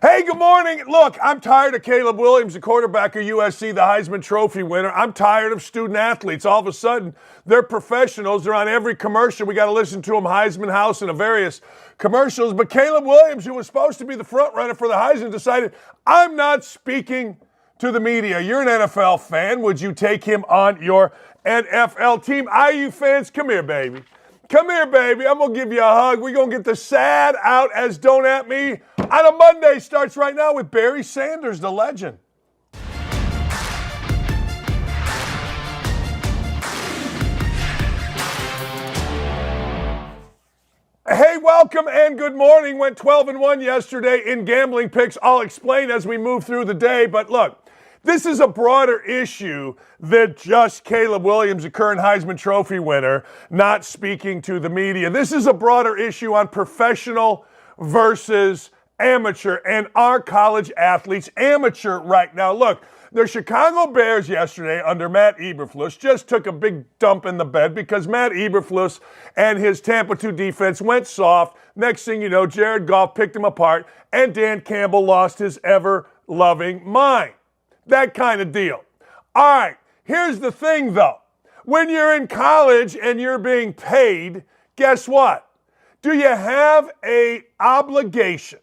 Hey, good morning. Look, I'm tired of Caleb Williams, the quarterback of USC, the Heisman Trophy winner. I'm tired of student athletes. All of a sudden, they're professionals. They're on every commercial. We got to listen to them, Heisman House and the various commercials. But Caleb Williams, who was supposed to be the front runner for the Heisman, decided, I'm not speaking to the media. You're an NFL fan. Would you take him on your NFL team? IU fans, come here, baby. Come here, baby. I'm going to give you a hug. We're going to get the sad out as Don't At Me on a Monday. Starts right now with Barry Sanders, the legend. Hey, welcome and good morning. Went 12-1 yesterday in gambling picks. I'll explain as we move through the day. But look, this is a broader issue than just Caleb Williams, the current Heisman Trophy winner, not speaking to the media. This is a broader issue on professional versus amateur, and our college athletes amateur right now. Look, the Chicago Bears yesterday under Matt Eberflus just took a big dump in the bed because Matt Eberflus and his Tampa 2 defense went soft. Next thing you know, Jared Goff picked him apart, and Dan Campbell lost his ever-loving mind. That kind of deal. All right, here's the thing, though. When you're in college and you're being paid, guess what? Do you have an obligation?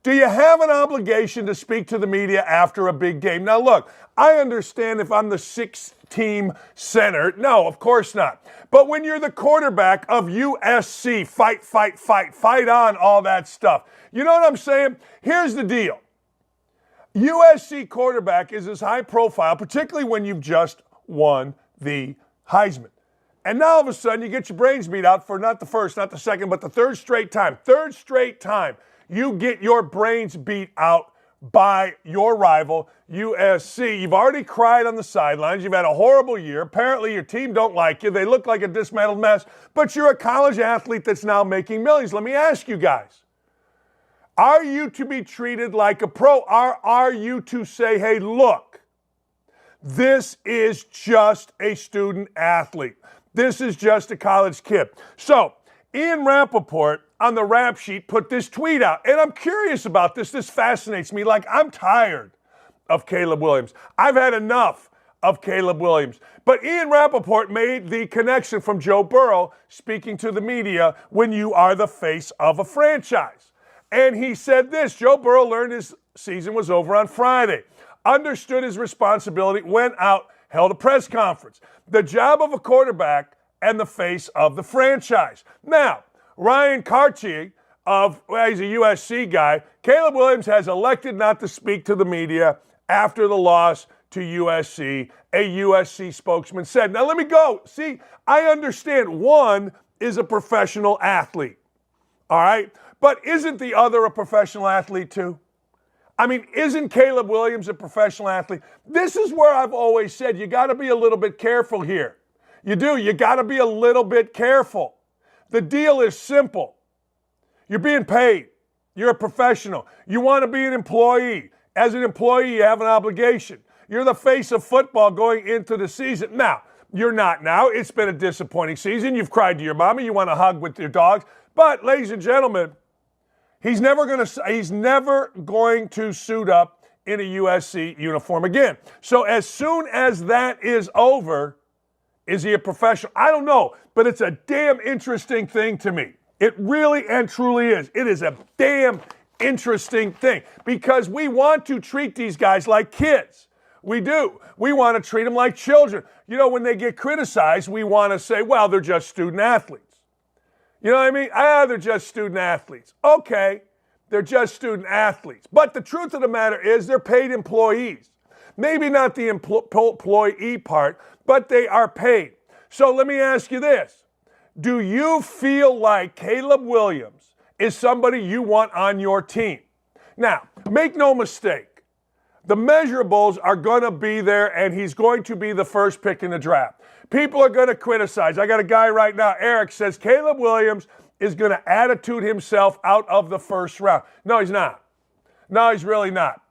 Do you have an obligation to speak to the media after a big game? Now, look, I understand if I'm the six-team center. No, of course not. But when you're the quarterback of USC, fight on, all that stuff. You know what I'm saying? Here's the deal. USC quarterback is as high profile, particularly when you've just won the Heisman. And now all of a sudden you get your brains beat out for not the first, not the second, but the third straight time. Third straight time you get your brains beat out by your rival, USC. You've already cried on the sidelines. You've had a horrible year. Apparently your team don't like you. They look like a dismantled mess. But you're a college athlete that's now making millions. Let me ask you guys. Are you to be treated like a pro? Or are you to say, hey, look, this is just a student athlete. This is just a college kid. So Ian Rappaport on the rap sheet put this tweet out. And I'm curious about this. This fascinates me. Like, I'm tired of Caleb Williams. I've had enough of Caleb Williams. But Ian Rappaport made the connection from Joe Burrow speaking to the media when you are the face of a franchise. And he said this, Joe Burrow learned his season was over on Friday, understood his responsibility, went out, held a press conference. The job of a quarterback and the face of the franchise. Now, Ryan Cartier he's a USC guy. Caleb Williams has elected not to speak to the media after the loss to USC, a USC spokesman said. Now let me go. See, I understand one is a professional athlete, all right? But isn't the other a professional athlete too? I mean, isn't Caleb Williams a professional athlete? This is where I've always said you got to be a little bit careful here. You do. You got to be a little bit careful. The deal is simple. You're being paid. You're a professional. You want to be an employee. As an employee, you have an obligation. You're the face of football going into the season. Now, you're not now. It's been a disappointing season. You've cried to your mama. You want to hug with your dogs. But, ladies and gentlemen, he's never going to suit up in a USC uniform again. So as soon as that is over, is he a professional? I don't know, but it's a damn interesting thing to me. It really and truly is. It is a damn interesting thing because we want to treat these guys like kids. We do. We want to treat them like children. You know, when they get criticized, we want to say, well, they're just student athletes. You know what I mean? They're just student athletes. Okay, they're just student athletes. But the truth of the matter is they're paid employees. Maybe not the employee part, but they are paid. So let me ask you this. Do you feel like Caleb Williams is somebody you want on your team? Now, make no mistake. The measurables are going to be there, and he's going to be the first pick in the draft. People are going to criticize. I got a guy right now, Eric, says Caleb Williams is going to attitude himself out of the first round. No, he's not. No, he's really not.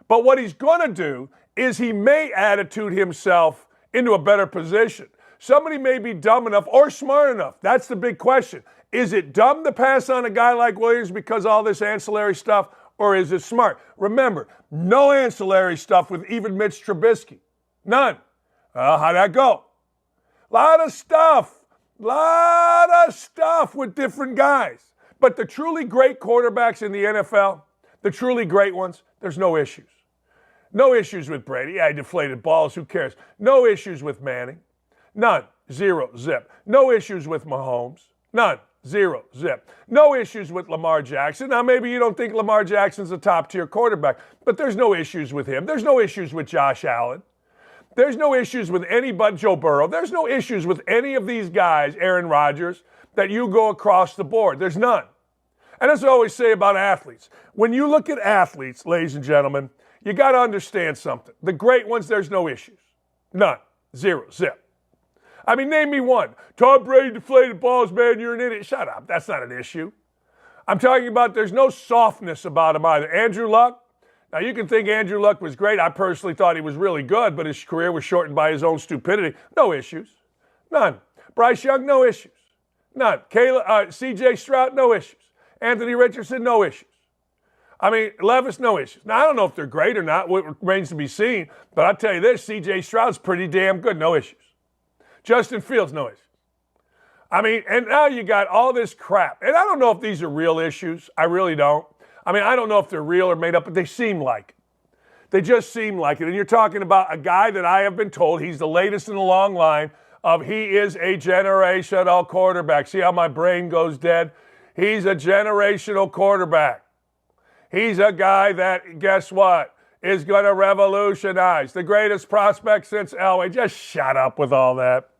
But what he's going to do is he may attitude himself into a better position. Somebody may be dumb enough or smart enough. That's the big question. Is it dumb to pass on a guy like Williams because of all this ancillary stuff? or is it smart? Remember, no ancillary stuff with even Mitch Trubisky. None. How'd that go? Lot of stuff with different guys. But the truly great quarterbacks in the NFL, the truly great ones, there's no issues. No issues with Brady. Yeah, he deflated balls. Who cares? No issues with Manning. None. Zero. Zip. No issues with Mahomes. None. Zero. Zip. No issues with Lamar Jackson. Now, maybe you don't think Lamar Jackson's a top-tier quarterback, but there's no issues with him. There's no issues with Josh Allen. There's no issues with anybody, Joe Burrow. There's no issues with any of these guys, Aaron Rodgers, that you go across the board. There's none. And that's what I always say about athletes. When you look at athletes, ladies and gentlemen, you got to understand something. The great ones, there's no issues. None. Zero. Zip. I mean, name me one. Tom Brady deflated balls, man, you're an idiot. Shut up. That's not an issue. I'm talking about there's no softness about him either. Andrew Luck, now you can think Andrew Luck was great. I personally thought he was really good, but his career was shortened by his own stupidity. No issues. None. Bryce Young, no issues. None. C.J. Stroud, no issues. Anthony Richardson, no issues. I mean, Levis, no issues. Now, I don't know if they're great or not. What remains to be seen. But I'll tell you this, C.J. Stroud's pretty damn good. No issues. Justin Fields, no issues. I mean, and now you got all this crap. And I don't know if these are real issues. I really don't. I mean, I don't know if they're real or made up, but they seem like it. They just seem like it. And you're talking about a guy that I have been told he's the latest in the long line of he is a generational quarterback. See how my brain goes dead? He's a generational quarterback. He's a guy that, guess what, is going to revolutionize. The greatest prospect since Elway. Just shut up with all that.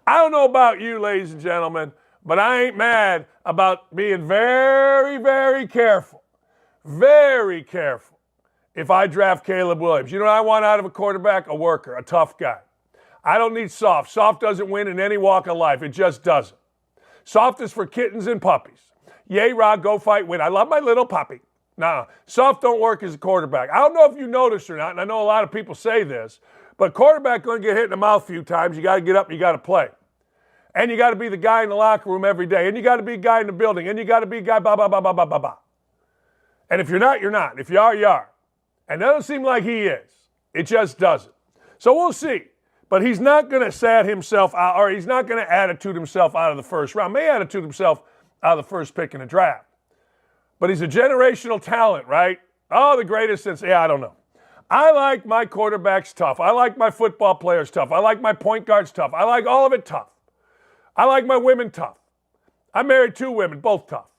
I don't know about you, ladies and gentlemen, but I ain't mad about being very, very careful. Very careful if I draft Caleb Williams. You know what I want out of a quarterback? A worker, a tough guy. I don't need soft. Soft doesn't win in any walk of life. It just doesn't. Soft is for kittens and puppies. Yay, Rod, go fight, win. I love my little puppy. Nah, soft don't work as a quarterback. I don't know if you noticed or not, and I know a lot of people say this, but quarterback going to get hit in the mouth a few times. You got to get up and you got to play. And you got to be the guy in the locker room every day. And you got to be a guy in the building. And you got to be a guy, blah, blah, blah, blah, blah, blah, blah. And if you're not, you're not. If you are, you are. And that doesn't seem like he is. It just doesn't. So we'll see. But he's not going to sad himself out, or he's not going to attitude himself out of the first round. May attitude himself out of the first pick in the draft. But he's a generational talent, right? Oh, the greatest since, I don't know. I like my quarterbacks tough. I like my football players tough. I like my point guards tough. I like all of it tough. I like my women tough. I married 2 women, both tough.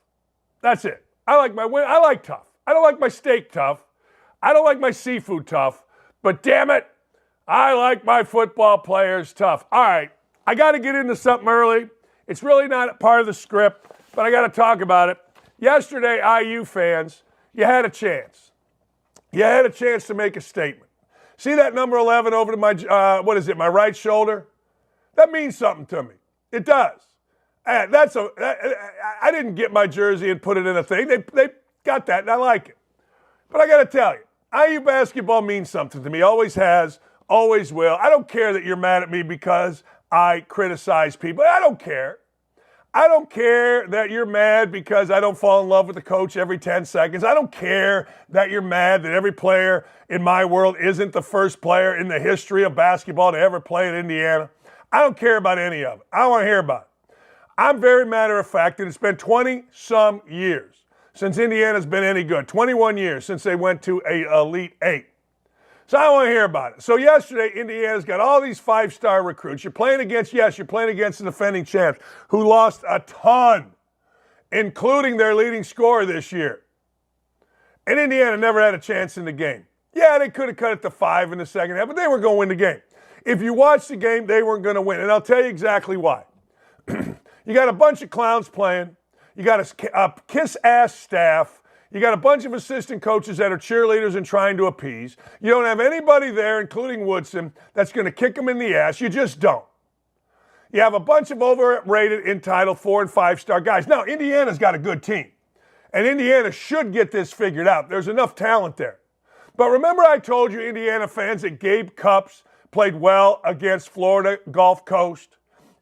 That's it. I like my women. I like tough. I don't like my steak tough. I don't like my seafood tough. But damn it, I like my football players tough. All right, I got to get into something early. It's really not part of the script, but I got to talk about it. Yesterday, IU fans, you had a chance. You had a chance to make a statement. See that number 11 over to my, my right shoulder? That means something to me. It does. I didn't get my jersey and put it in a thing. They got that, and I like it. But I got to tell you, IU basketball means something to me. Always has, always will. I don't care that you're mad at me because I criticize people. I don't care. I don't care that you're mad because I don't fall in love with the coach every 10 seconds. I don't care that you're mad that every player in my world isn't the first player in the history of basketball to ever play at Indiana. I don't care about any of it. I don't want to hear about it. I'm very matter of fact that it's been 20-some years since Indiana's been any good. 21 years since they went to an Elite Eight. So I don't want to hear about it. So yesterday, Indiana's got all these 5-star recruits. You're playing against the defending champs who lost a ton, including their leading scorer this year. And Indiana never had a chance in the game. Yeah, they could have cut it to 5 in the second half, but they were going to win the game. If you watch the game, they weren't going to win. And I'll tell you exactly why. You got a bunch of clowns playing. You got a kiss-ass staff. You got a bunch of assistant coaches that are cheerleaders and trying to appease. You don't have anybody there, including Woodson, that's going to kick them in the ass. You just don't. You have a bunch of overrated, entitled 4- and 5-star guys. Now, Indiana's got a good team. And Indiana should get this figured out. There's enough talent there. But remember I told you, Indiana fans, that Gabe Cupps played well against Florida Gulf Coast?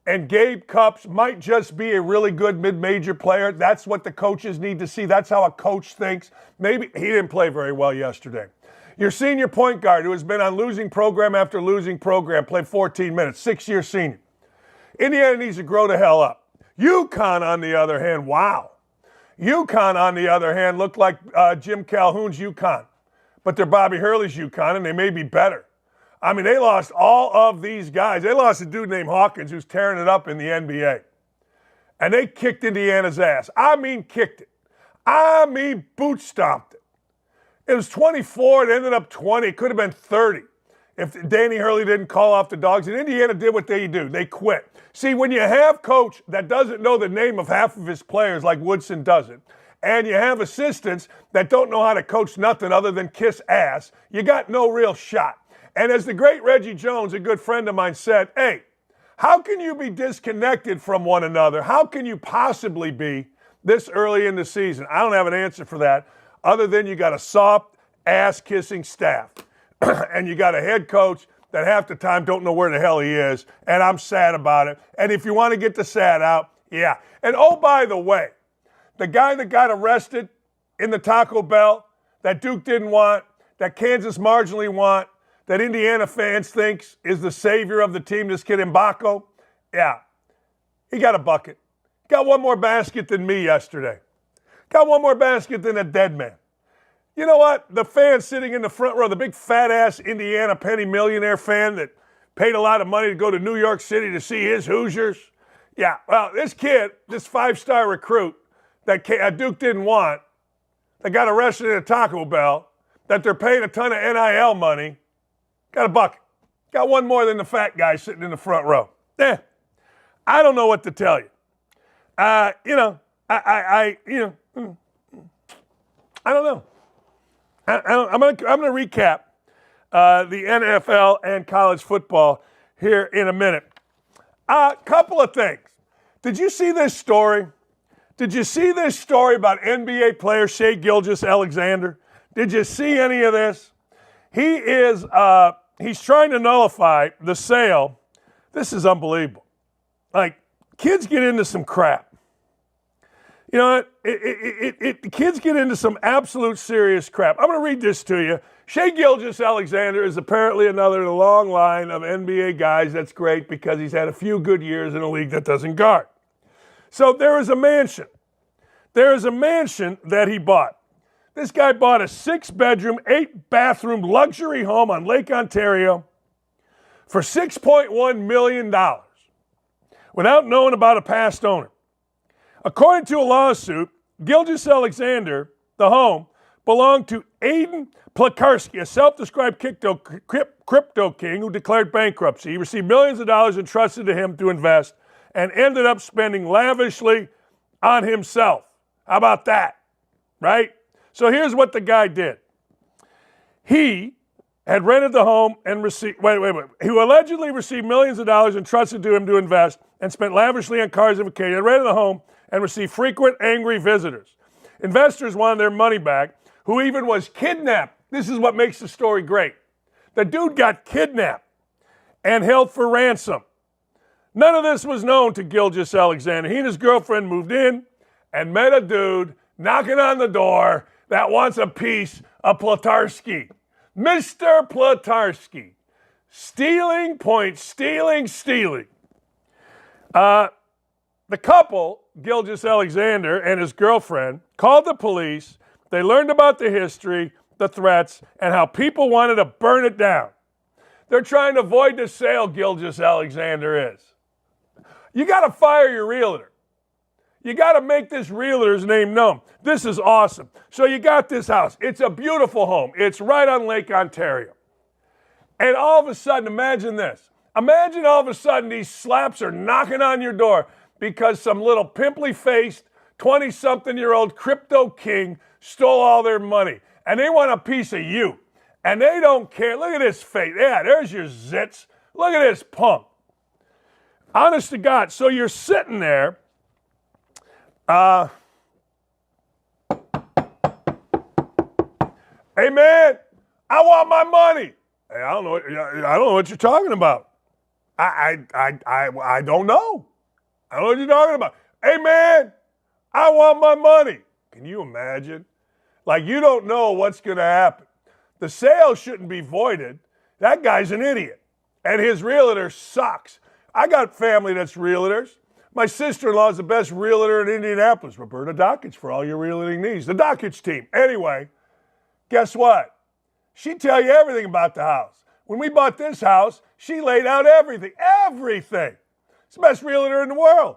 and Gabe Cupps might just be a really good mid-major player. That's what the coaches need to see. That's how a coach thinks. Maybe he didn't play very well yesterday. Your senior point guard, who has been on losing program after losing program, played 14 minutes, 6-year senior. Indiana needs to grow the hell up. UConn, on the other hand, wow. UConn, on the other hand, looked like Jim Calhoun's UConn. But they're Bobby Hurley's UConn, and they may be better. I mean, they lost all of these guys. They lost a dude named Hawkins who's tearing it up in the NBA. And they kicked Indiana's ass. I mean, kicked it. I mean, boot stomped it. It was 24. It ended up 20. It could have been 30 if Danny Hurley didn't call off the dogs. And Indiana did what they do. They quit. See, when you have a coach that doesn't know the name of half of his players like Woodson doesn't, and you have assistants that don't know how to coach nothing other than kiss ass, you got no real shot. And as the great Reggie Jones, a good friend of mine, said, hey, how can you be disconnected from one another? How can you possibly be this early in the season? I don't have an answer for that other than you got a soft ass-kissing staff. And you got a head coach that half the time don't know where the hell he is, and I'm sad about it. And if you want to get the sad out, yeah. And oh, by the way, the guy that got arrested in the Taco Bell that Duke didn't want, that Kansas marginally want, that Indiana fans thinks is the savior of the team, this kid Mbako, yeah, he got a bucket. Got one more basket than me yesterday. Got one more basket than a dead man. You know what? The fan sitting in the front row, the big fat-ass Indiana penny millionaire fan that paid a lot of money to go to New York City to see his Hoosiers. Yeah, well, this kid, this five-star recruit that Duke didn't want, that got arrested in a Taco Bell, that they're paying a ton of NIL money, got a bucket. Got one more than the fat guy sitting in the front row. I don't know what to tell you. I don't know. I'm going to recap the NFL and college football here in a minute. A couple of things. Did you see this story? Did you see this story about NBA player Shai Gilgeous-Alexander? Did you see any of this? He's trying to nullify the sale. This is unbelievable. Like, kids get into some crap. You know what? The kids get into some absolute serious crap. I'm going to read this to you. Shai Gilgeous-Alexander is apparently another in a long line of NBA guys. That's great because he's had a few good years in a league that doesn't guard. So there is a mansion. There is a mansion that he bought. This guy bought a 6-bedroom, 8-bathroom luxury home on Lake Ontario for $6.1 million without knowing about a past owner. According to a lawsuit, Gilgeous-Alexander, the home, belonged to Aiden Plakarski, a self-described crypto king who declared bankruptcy. He received millions of dollars entrusted to him to invest and ended up spending lavishly on himself. How about that? Right? So here's what the guy did. He had rented the home and who allegedly received millions of dollars entrusted to him to invest and spent lavishly on cars and vacations. He rented the home and received frequent angry visitors. Investors wanted their money back, who even was kidnapped. This is what makes the story great. The dude got kidnapped and held for ransom. None of this was known to Gilgeous-Alexander. He and his girlfriend moved in and met a dude knocking on the door that wants a piece of Platarski. Mr. Platarski. Stealing. The couple, Gilgeous-Alexander and his girlfriend, called the police. They learned about the history, the threats, and how people wanted to burn it down. They're trying to avoid the sale, Gilgeous-Alexander is. You got to fire your realtor. You got to make this realtor's name known. This is awesome. So you got this house. It's a beautiful home. It's right on Lake Ontario. And all of a sudden, imagine this. Imagine all of a sudden these slaps are knocking on your door because some little pimply-faced, 20-something-year-old crypto king stole all their money. And they want a piece of you. And they don't care. Look at his face. Yeah, there's your zits. Look at this punk. Honest to God. So you're sitting there. Hey, man, I want my money. Hey, I don't know what you're talking about. I don't know. I don't know what you're talking about. Hey, man, I want my money. Can you imagine? Like, you don't know what's going to happen. The sale shouldn't be voided. That guy's an idiot. And his realtor sucks. I got family that's realtors. My sister-in-law is the best realtor in Indianapolis. Roberta Dakich for all your realtoring needs. The Dakich team. Anyway, guess what? She'd tell you everything about the house. When we bought this house, she laid out everything. Everything. It's the best realtor in the world.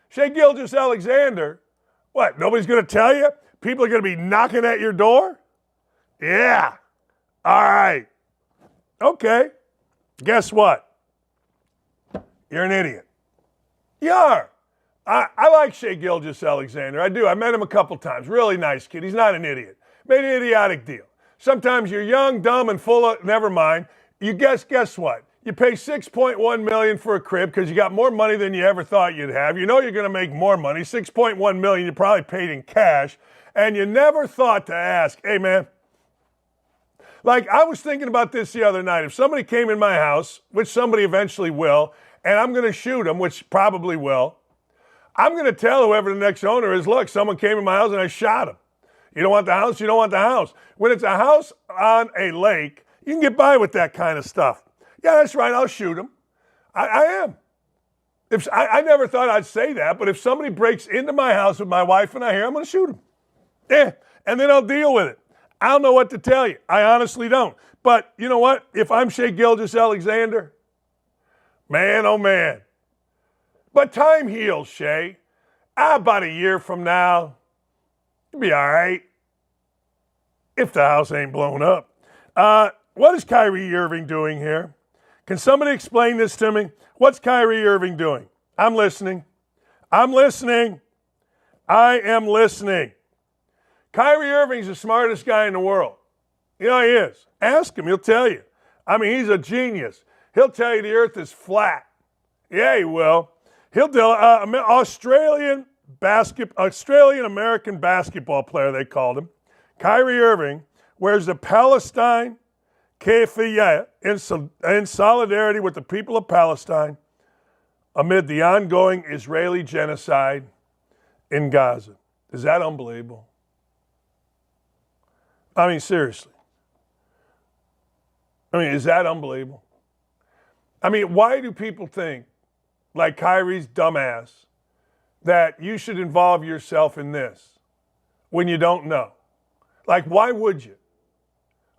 Shai Gilgeous-Alexander. What, nobody's going to tell you? People are going to be knocking at your door? Yeah. All right. Okay. Guess what? You're an idiot. You are. I like Shai Gilgeous-Alexander. I do. I met him a couple times. Really nice kid. He's not an idiot. Made an idiotic deal. Sometimes you're young, dumb, and full of, never mind. You guess what? You pay $6.1 million for a crib because you got more money than you ever thought you'd have. You know you're going to make more money. $6.1 million you probably paid in cash. And you never thought to ask, hey, man, like I was thinking about this the other night. If somebody came in my house, which somebody eventually will, and I'm going to shoot them, which probably will, I'm going to tell whoever the next owner is, look, someone came in my house and I shot him. You don't want the house? You don't want the house. When it's a house on a lake, you can get by with that kind of stuff. Yeah, that's right. I'll shoot him. I am. I never thought I'd say that, but if somebody breaks into my house with my wife and I hear, I'm going to shoot him. Yeah, and then I'll deal with it. I don't know what to tell you. I honestly don't. But you know what? If I'm Shai Gilgeous-Alexander, man, oh man. But time heals, Shai. About a year from now, you'll be all right. If the house ain't blown up. What is Kyrie Irving doing here? Can somebody explain this to me? What's Kyrie Irving doing? I'm listening. I'm listening. I am listening. Kyrie Irving's the smartest guy in the world. You know he is. Ask him. He'll tell you. I mean, he's a genius. He'll tell you the earth is flat. Yeah, he will. He'll tell Australian-American basketball player, they called him. Kyrie Irving wears the Palestine keffiyeh in solidarity with the people of Palestine amid the ongoing Israeli genocide in Gaza. Is that unbelievable? I mean, seriously. I mean, is that unbelievable? I mean, why do people think, like Kyrie's dumbass, that you should involve yourself in this when you don't know? Like, why would you?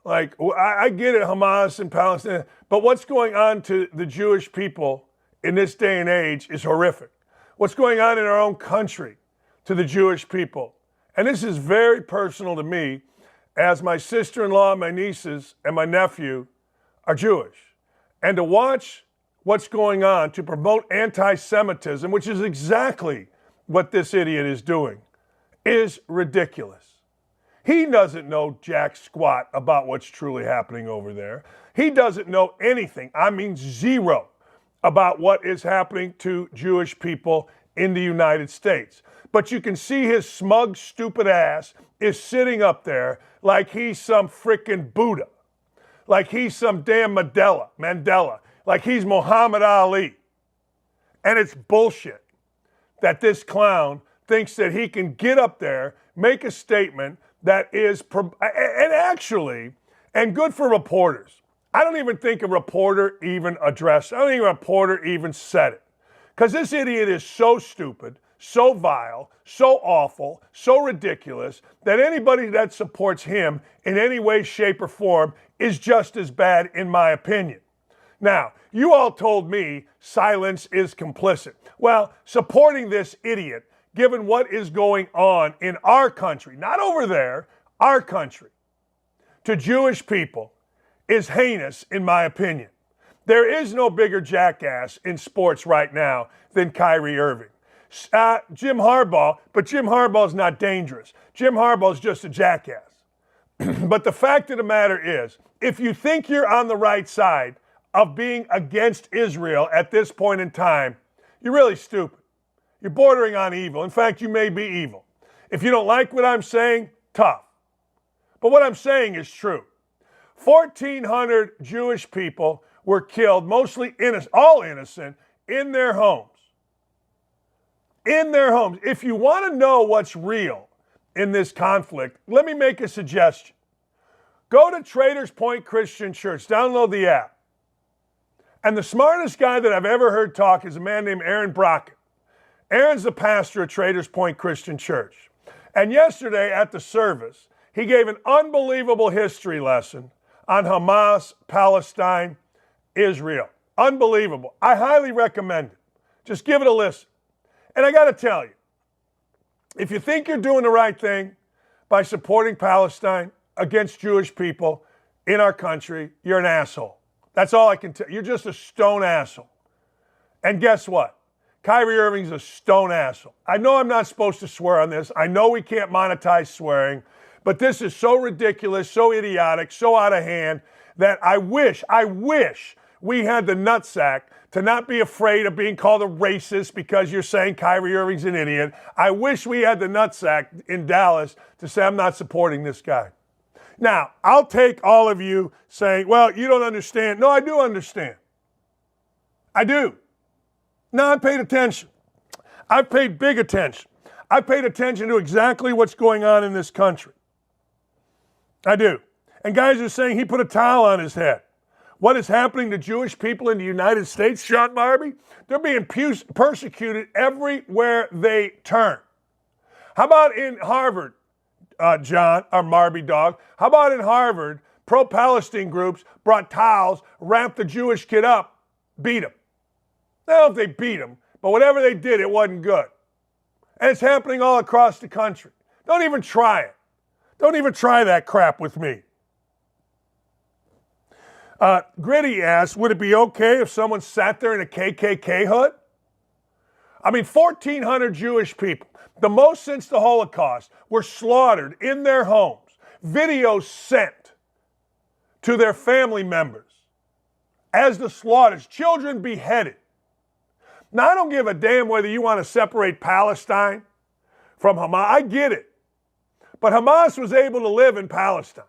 Like, I get it, Hamas and Palestine, but what's going on to the Jewish people in this day and age is horrific. What's going on in our own country to the Jewish people. And this is very personal to me, as my sister-in-law, my nieces, and my nephew are Jewish. And to watch what's going on to promote anti-Semitism, which is exactly what this idiot is doing, is ridiculous. He doesn't know jack squat about what's truly happening over there. He doesn't know anything, I mean zero, about what is happening to Jewish people in the United States. But you can see his smug, stupid ass is sitting up there like he's some frickin' Buddha, like he's some damn Mandela, like he's Muhammad Ali. And it's bullshit that this clown thinks that he can get up there, make a statement that is, and good for reporters. I don't even think a reporter even addressed it. I don't think a reporter even said it. Because this idiot is so stupid, so vile, so awful, so ridiculous, that anybody that supports him in any way, shape, or form is just as bad, in my opinion. Now, you all told me silence is complicit. Well, supporting this idiot, given what is going on in our country, not over there, our country, to Jewish people, is heinous, in my opinion. There is no bigger jackass in sports right now than Kyrie Irving. Jim Harbaugh, but Jim Harbaugh's not dangerous. Jim Harbaugh's just a jackass. But the fact of the matter is, if you think you're on the right side of being against Israel at this point in time, you're really stupid. You're bordering on evil. In fact, you may be evil. If you don't like what I'm saying, tough. But what I'm saying is true. 1,400 Jewish people were killed, mostly innocent, all innocent, in their homes. In their homes. If you want to know what's real in this conflict, let me make a suggestion. Go to Traders Point Christian Church. Download the app. And the smartest guy that I've ever heard talk is a man named Aaron Brockett. Aaron's the pastor at Traders Point Christian Church. And yesterday at the service, he gave an unbelievable history lesson on Hamas, Palestine, Israel. Unbelievable. I highly recommend it. Just give it a listen. And I got to tell you, if you think you're doing the right thing by supporting Palestine against Jewish people in our country, you're an asshole. That's all I can tell you. You're just a stone asshole. And guess what? Kyrie Irving's a stone asshole. I know I'm not supposed to swear on this. I know we can't monetize swearing. But this is so ridiculous, so idiotic, so out of hand that I wish we had the nutsack to not be afraid of being called a racist because you're saying Kyrie Irving's an idiot. I wish we had the nutsack in Dallas to say I'm not supporting this guy. Now, I'll take all of you saying, well, you don't understand. No, I do understand. I do. No, I paid attention. I paid big attention. I paid attention to exactly what's going on in this country. I do. And guys are saying he put a towel on his head. What is happening to Jewish people in the United States, Sean Marby? They're being persecuted everywhere they turn. How about in Harvard, John, or Marby dog? How about in Harvard, pro-Palestine groups brought towels, wrapped the Jewish kid up, beat him. I don't know if they beat him, but whatever they did, it wasn't good. And it's happening all across the country. Don't even try it. Don't even try that crap with me. Gritty asks, would it be okay if someone sat there in a KKK hood? I mean, 1,400 Jewish people, the most since the Holocaust, were slaughtered in their homes. Videos sent to their family members as the slaughters, children beheaded. Now, I don't give a damn whether you want to separate Palestine from Hamas. I get it. But Hamas was able to live in Palestine.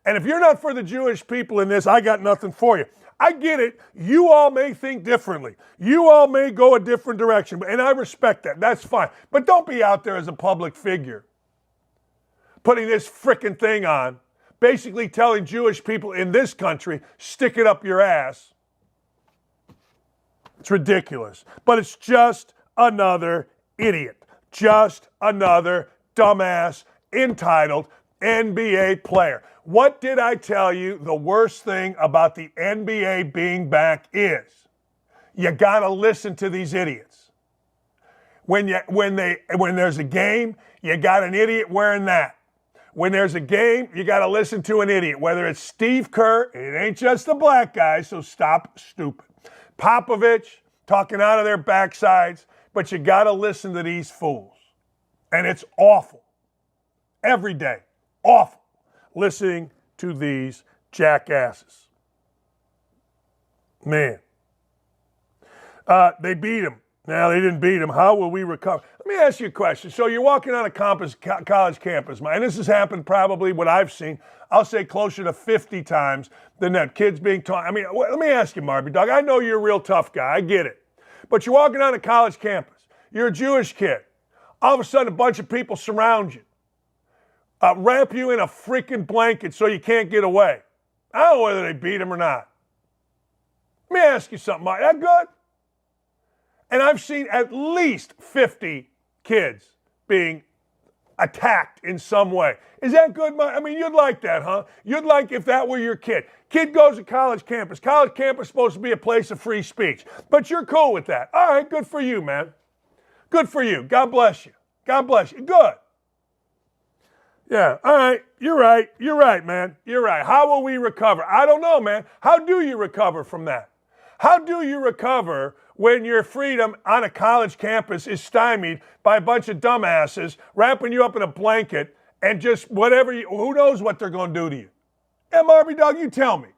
And if you're not for the Jewish people in this, I got nothing for you. I get it. You all may think differently. You all may go a different direction. And I respect that. That's fine. But don't be out there as a public figure putting this frickin' thing on, basically telling Jewish people in this country, stick it up your ass. It's ridiculous. But it's just another idiot. Just another dumbass, entitled NBA player. What did I tell you the worst thing about the NBA being back is? You got to listen to these idiots. When there's a game, you got an idiot wearing that. When there's a game, you got to listen to an idiot. Whether it's Steve Kerr, it ain't just the black guys, so stop stupid. Popovich, talking out of their backsides, but you got to listen to these fools. And it's awful. Every day. Awful. Listening to these jackasses. Man. They beat him. Now, they didn't beat him. How will we recover? Let me ask you a question. So you're walking on a college campus, and this has happened probably, what I've seen, I'll say closer to 50 times than that. Kids being taught. I mean, let me ask you, Marby Dog. I know you're a real tough guy. I get it. But you're walking on a college campus. You're a Jewish kid. All of a sudden, a bunch of people surround you. Wrap you in a freaking blanket so you can't get away. I don't know whether they beat him or not. Let me ask you something, Mike. That good? And I've seen at least 50 kids being attacked in some way. Is that good, Mike? I mean, you'd like that, huh? You'd like if that were your kid. Kid goes to college campus. College campus is supposed to be a place of free speech. But you're cool with that. All right, good for you, man. Good for you. God bless you. God bless you. Good. Yeah, all right. You're right. You're right, man. You're right. How will we recover? I don't know, man. How do you recover from that? How do you recover when your freedom on a college campus is stymied by a bunch of dumbasses wrapping you up in a blanket and just whatever who knows what they're going to do to you? Yeah, Marby Dog, you tell me.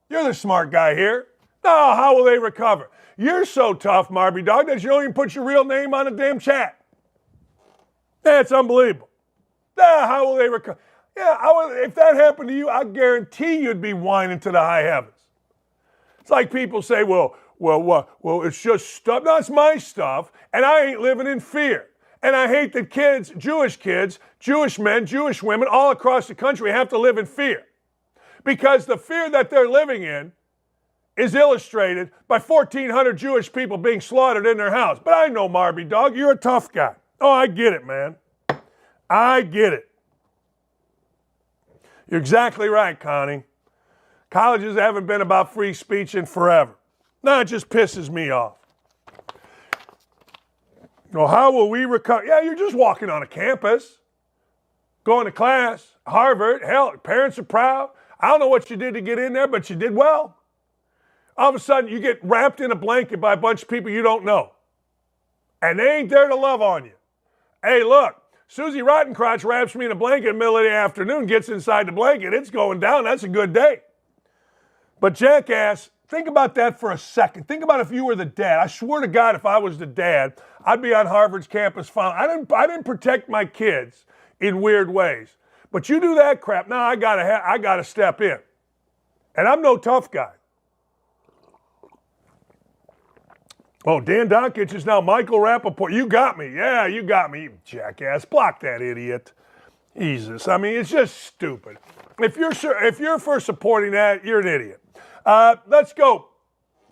You're the smart guy here. No, how will they recover? You're so tough, Marby Dog, that you don't even put your real name on a damn chat. That's unbelievable. How will they recover? Yeah, if that happened to you, I guarantee you'd be whining to the high heavens. It's like people say, well, it's just stuff. No, it's my stuff, and I ain't living in fear. And I hate that kids, Jewish men, Jewish women, all across the country have to live in fear. Because the fear that they're living in is illustrated by 1,400 Jewish people being slaughtered in their house. But I know, Marby Dog, you're a tough guy. Oh, I get it, man. I get it. You're exactly right, Connie. Colleges haven't been about free speech in forever. No, it just pisses me off. Well, how will we recover? Yeah, you're just walking on a campus, going to class, Harvard. Hell, parents are proud. I don't know what you did to get in there, but you did well. All of a sudden, you get wrapped in a blanket by a bunch of people you don't know. And they ain't there to love on you. Hey, look, Susie Rottencrotch wraps me in a blanket in the middle of the afternoon, gets inside the blanket. It's going down. That's a good day. But jackass, think about that for a second. Think about if you were the dad. I swear to God, if I was the dad, I'd be on Harvard's campus. I didn't protect my kids in weird ways. But you do that crap, now I gotta step in. And I'm no tough guy. Oh, Dan Dakich is now Michael Rappaport. You got me. Yeah, you got me, you jackass. Block that idiot. Jesus, I mean, it's just stupid. If you're for supporting that, you're an idiot. Let's go.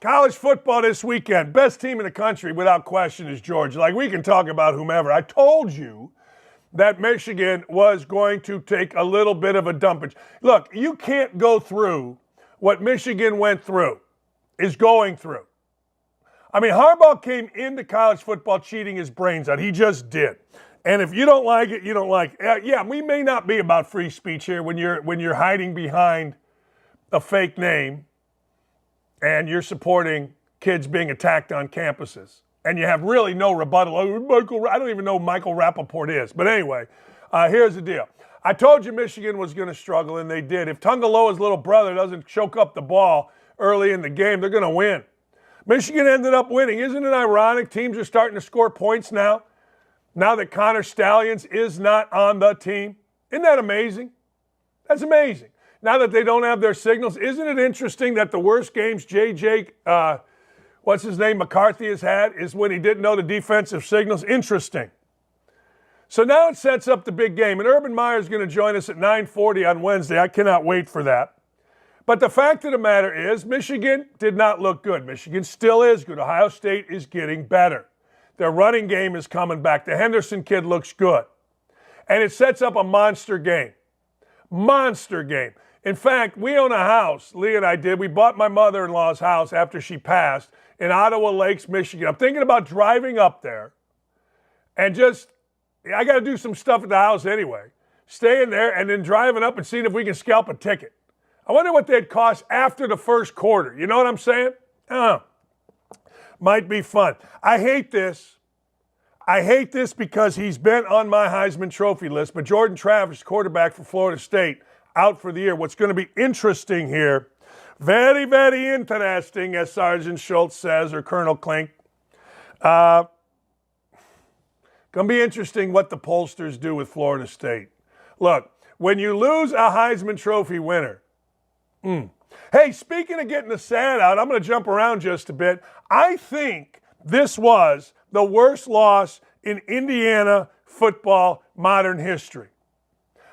College football this weekend. Best team in the country, without question, is Georgia. Like, we can talk about whomever. I told you that Michigan was going to take a little bit of a dumpage. Look, you can't go through what Michigan went through, is going through. I mean, Harbaugh came into college football cheating his brains out. He just did. And if you don't like it, you don't like it. Yeah, we may not be about free speech here when you're hiding behind a fake name and you're supporting kids being attacked on campuses. And you have really no rebuttal. I don't even know who Michael Rappaport is. But anyway, here's the deal. I told you Michigan was going to struggle, and they did. If Tungaloa's little brother doesn't choke up the ball early in the game, they're going to win. Michigan ended up winning. Isn't it ironic? Teams are starting to score points now that Conor Stalions is not on the team. Isn't that amazing? That's amazing. Now that they don't have their signals, isn't it interesting that the worst games McCarthy has had is when he didn't know the defensive signals? Interesting. So now it sets up the big game, and Urban Meyer is going to join us at 9:40 on Wednesday. I cannot wait for that. But the fact of the matter is, Michigan did not look good. Michigan still is good. Ohio State is getting better. Their running game is coming back. The Henderson kid looks good. And it sets up a monster game. Monster game. In fact, we own a house, Lee and I did. We bought my mother-in-law's house after she passed in Ottawa Lakes, Michigan. I'm thinking about driving up there and I got to do some stuff at the house anyway. Staying there and then driving up and seeing if we can scalp a ticket. I wonder what they'd cost after the first quarter. You know what I'm saying? Might be fun. I hate this. Because he's been on my Heisman Trophy list, but Jordan Travis, quarterback for Florida State, out for the year. What's going to be interesting here, very, very interesting, as Sergeant Schultz says, or Colonel Klink, going to be interesting what the pollsters do with Florida State. Look, when you lose a Heisman Trophy winner, Hey, speaking of getting the sad out, I'm going to jump around just a bit. I think this was the worst loss in Indiana football modern history.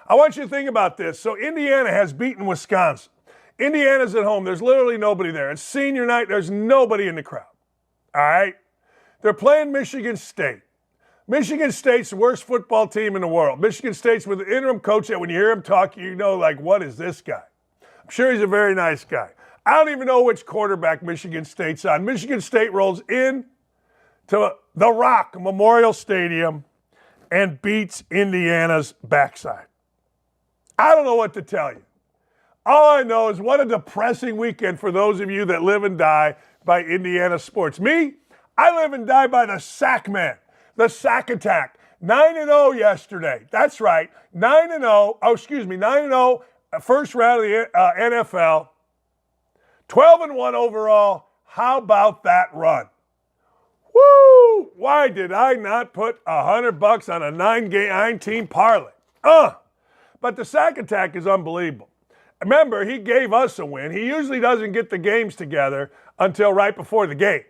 I want you to think about this. So Indiana has beaten Wisconsin. Indiana's at home. There's literally nobody there. It's senior night. There's nobody in the crowd. All right? They're playing Michigan State. Michigan State's the worst football team in the world. Michigan State's with an interim coach that when you hear him talk, you know, like, what is this guy? I'm sure he's a very nice guy. I don't even know which quarterback Michigan State's on. Michigan State rolls in to the Rock Memorial Stadium and beats Indiana's backside. I don't know what to tell you. All I know is what a depressing weekend for those of you that live and die by Indiana sports. Me, I live and die by the Sack Man, the Sack Attack. 9-0 yesterday. That's right. 9-0, first round of the NFL. 12-1 overall. How about that run? Woo! Why did I not put $100 on a 9-team parlay? But the Sack Attack is unbelievable. Remember, he gave us a win. He usually doesn't get the games together until right before the game.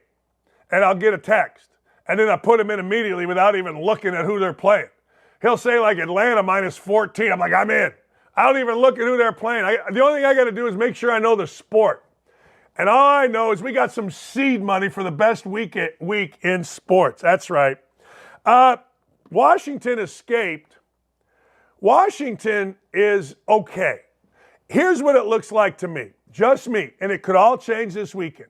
And I'll get a text. And then I put him in immediately without even looking at who they're playing. He'll say like Atlanta minus 14. I'm like, I'm in. I don't even look at who they're playing. The only thing I got to do is make sure I know the sport. And all I know is we got some seed money for the best week in sports. That's right. Washington escaped. Washington is okay. Here's what it looks like to me. Just me. And it could all change this weekend.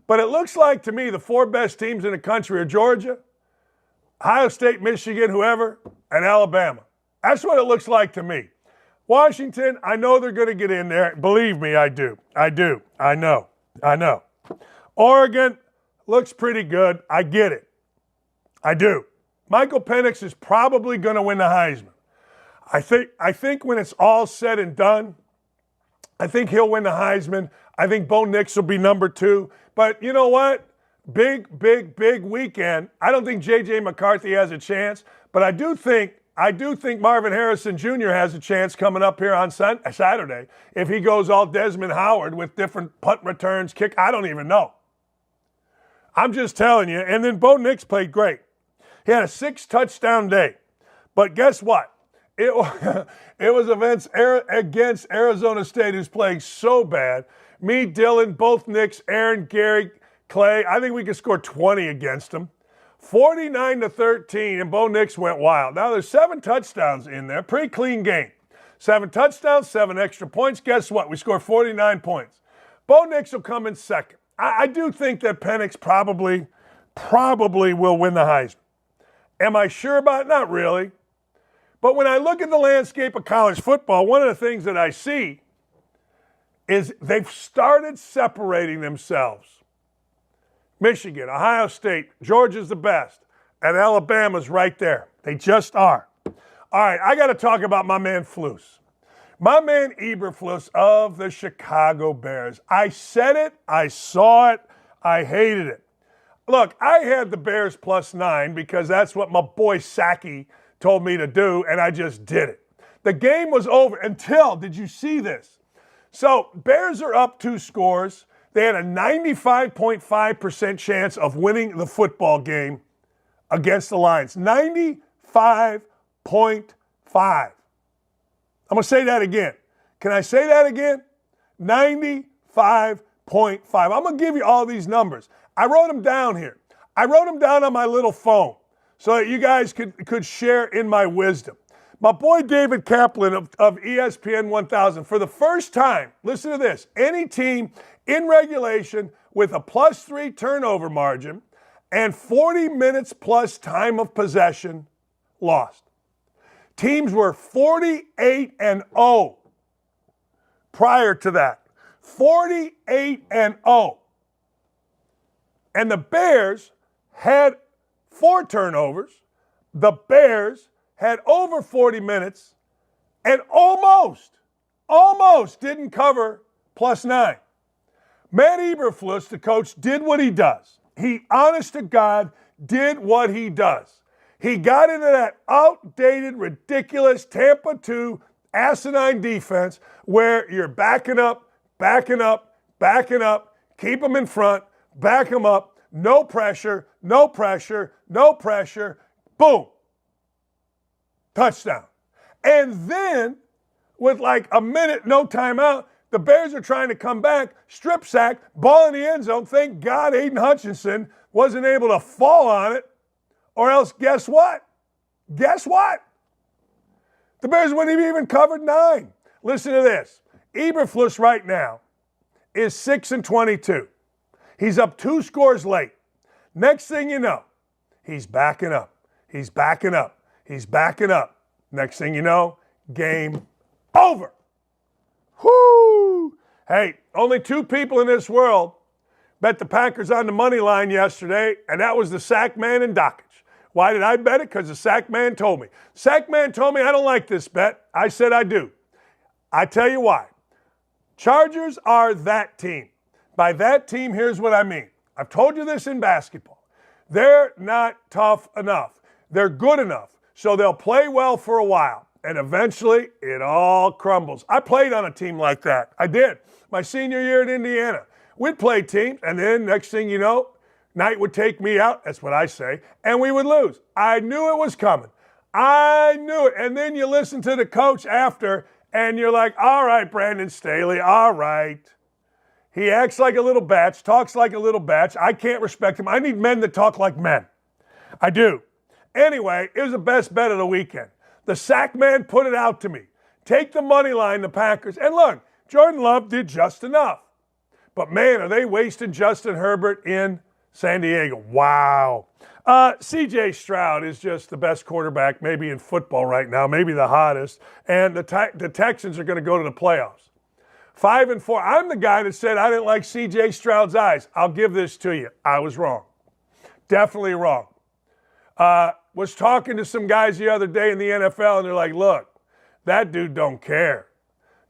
But it looks like to me the 4 best teams in the country are Georgia, Ohio State, Michigan, whoever, and Alabama. That's what it looks like to me. Washington, I know they're going to get in there. Believe me, I do. I know. Oregon looks pretty good. I get it. I do. Michael Penix is probably going to win the Heisman. I think when it's all said and done, I think he'll win the Heisman. I think Bo Nix will be number 2. But you know what? Big weekend. I don't think J.J. McCarthy has a chance, but I do think Marvin Harrison Jr. has a chance coming up here on Saturday if he goes all Desmond Howard with different punt returns, kick. I don't even know. I'm just telling you. And then Bo Nix played great. He had a 6-touchdown day. But guess what? It was against Arizona State, who's playing so bad. Me, Dylan, both Knicks, Aaron, Gary, Clay. I think we could score 20 against them. 49-13, and Bo Nix went wild. Now, there's 7 touchdowns in there. Pretty clean game. 7 touchdowns, 7 extra points. Guess what? We scored 49 points. Bo Nix will come in second. I do think that Penix probably will win the Heisman. Am I sure about it? Not really. But when I look at the landscape of college football, one of the things that I see is they've started separating themselves. Michigan, Ohio State, Georgia's the best, and Alabama's right there. They just are. All right, I got to talk about my man Flus. My man Eberflus of the Chicago Bears. I said it, I saw it, I hated it. Look, I had the Bears +9 because that's what my boy Sackey told me to do, and I just did it. The game was over until, did you see this? So, Bears are up 2 scores. They had a 95.5% chance of winning the football game against the Lions. 95.5. I'm going to say that again. Can I say that again? 95.5. I'm going to give you all these numbers. I wrote them down here. I wrote them down on my little phone so that you guys could share in my wisdom. My boy David Kaplan of ESPN 1000, for the first time, listen to this, any team in regulation with a +3 turnover margin and 40 minutes plus time of possession lost. Teams were 48-0 prior to that. 48-0. And the Bears had 4 turnovers. The Bears had over 40 minutes and almost didn't cover +9. Matt Eberflus, the coach, did what he does. He, honest to God, did what he does. He got into that outdated, ridiculous Tampa 2 asinine defense where you're backing up, keep them in front, back them up, no pressure, boom. Touchdown. And then, with like a minute, no timeout, the Bears are trying to come back, strip sack, ball in the end zone. Thank God Aiden Hutchinson wasn't able to fall on it, or else guess what? The Bears wouldn't have even covered 9. Listen to this. Eberflus right now is 6-22. He's up 2 scores late. Next thing you know, he's backing up. Next thing you know, game over. Whoo! Hey, only 2 people in this world bet the Packers on the money line yesterday, and that was the sack man and Dakich. Why did I bet it? Because the sack man told me. Sack man told me I don't like this bet. I said I do. I tell you why. Chargers are that team. By that team, here's what I mean. I've told you this in basketball. They're not tough enough. They're good enough, so they'll play well for a while. and eventually it all crumbles. I played on a team like that. I did. My senior year in Indiana. We'd play teams, and then next thing you know, night would take me out, that's what I say, and we would lose. I knew it was coming. I knew it. And then you listen to the coach after, and you're like, all right, Brandon Staley, all right. He acts like a little batch, talks like a little batch. I can't respect him. I need men that talk like men. I do. Anyway, it was the best bet of the weekend. The sack man put it out to me. Take the money line, the Packers. And look, Jordan Love did just enough. But man, are they wasting Justin Herbert in San Diego. Wow. C.J. Stroud is just the best quarterback maybe in football right now, maybe the hottest. And the Texans are going to go to the playoffs. 5-4. I'm the guy that said I didn't like C.J. Stroud's eyes. I'll give this to you. I was wrong. Definitely wrong. Was talking to some guys the other day in the NFL, and they're like, look, that dude don't care.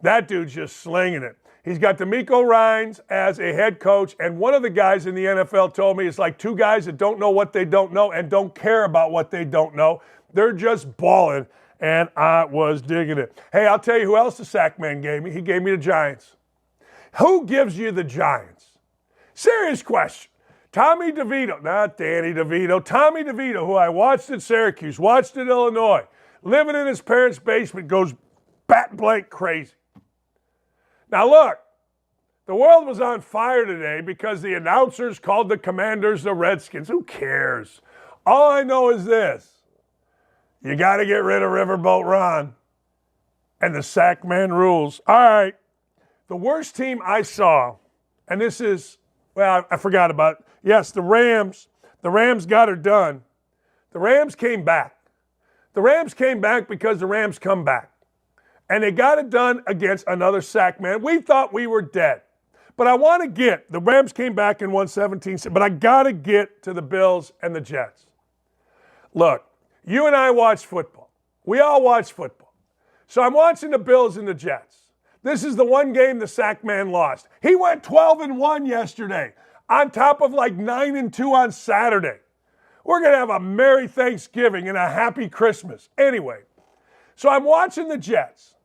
That dude's just slinging it. He's got D'Amico Ryans as a head coach, and one of the guys in the NFL told me it's like two guys that don't know what they don't know and don't care about what they don't know. They're just balling. And I was digging it. Hey, I'll tell you who else the sack man gave me. He gave me the Giants. Who gives you the Giants? Serious question. Tommy DeVito, not Danny DeVito, Tommy DeVito, who I watched at Syracuse, watched at Illinois, living in his parents' basement, goes bat blank crazy. Now look, the world was on fire today because the announcers called the Commanders the Redskins. Who cares? All I know is this. You got to get rid of Riverboat Ron. And the sack man rules. All right. The worst team I saw, and this is, well, I forgot about it. Yes, the Rams. The Rams got her done. The Rams came back. The Rams came back because the Rams come back. And they got it done against another sack man. We thought we were dead. But I want to get, the Rams came back and won 17, but I got to get to the Bills and the Jets. Look. You and I watch football. We all watch football. So I'm watching the Bills and the Jets. This is the one game the sack man lost. He went 12-1 yesterday, on top of like 9-2 on Saturday. We're going to have a Merry Thanksgiving and a Happy Christmas. Anyway, so I'm watching the Jets.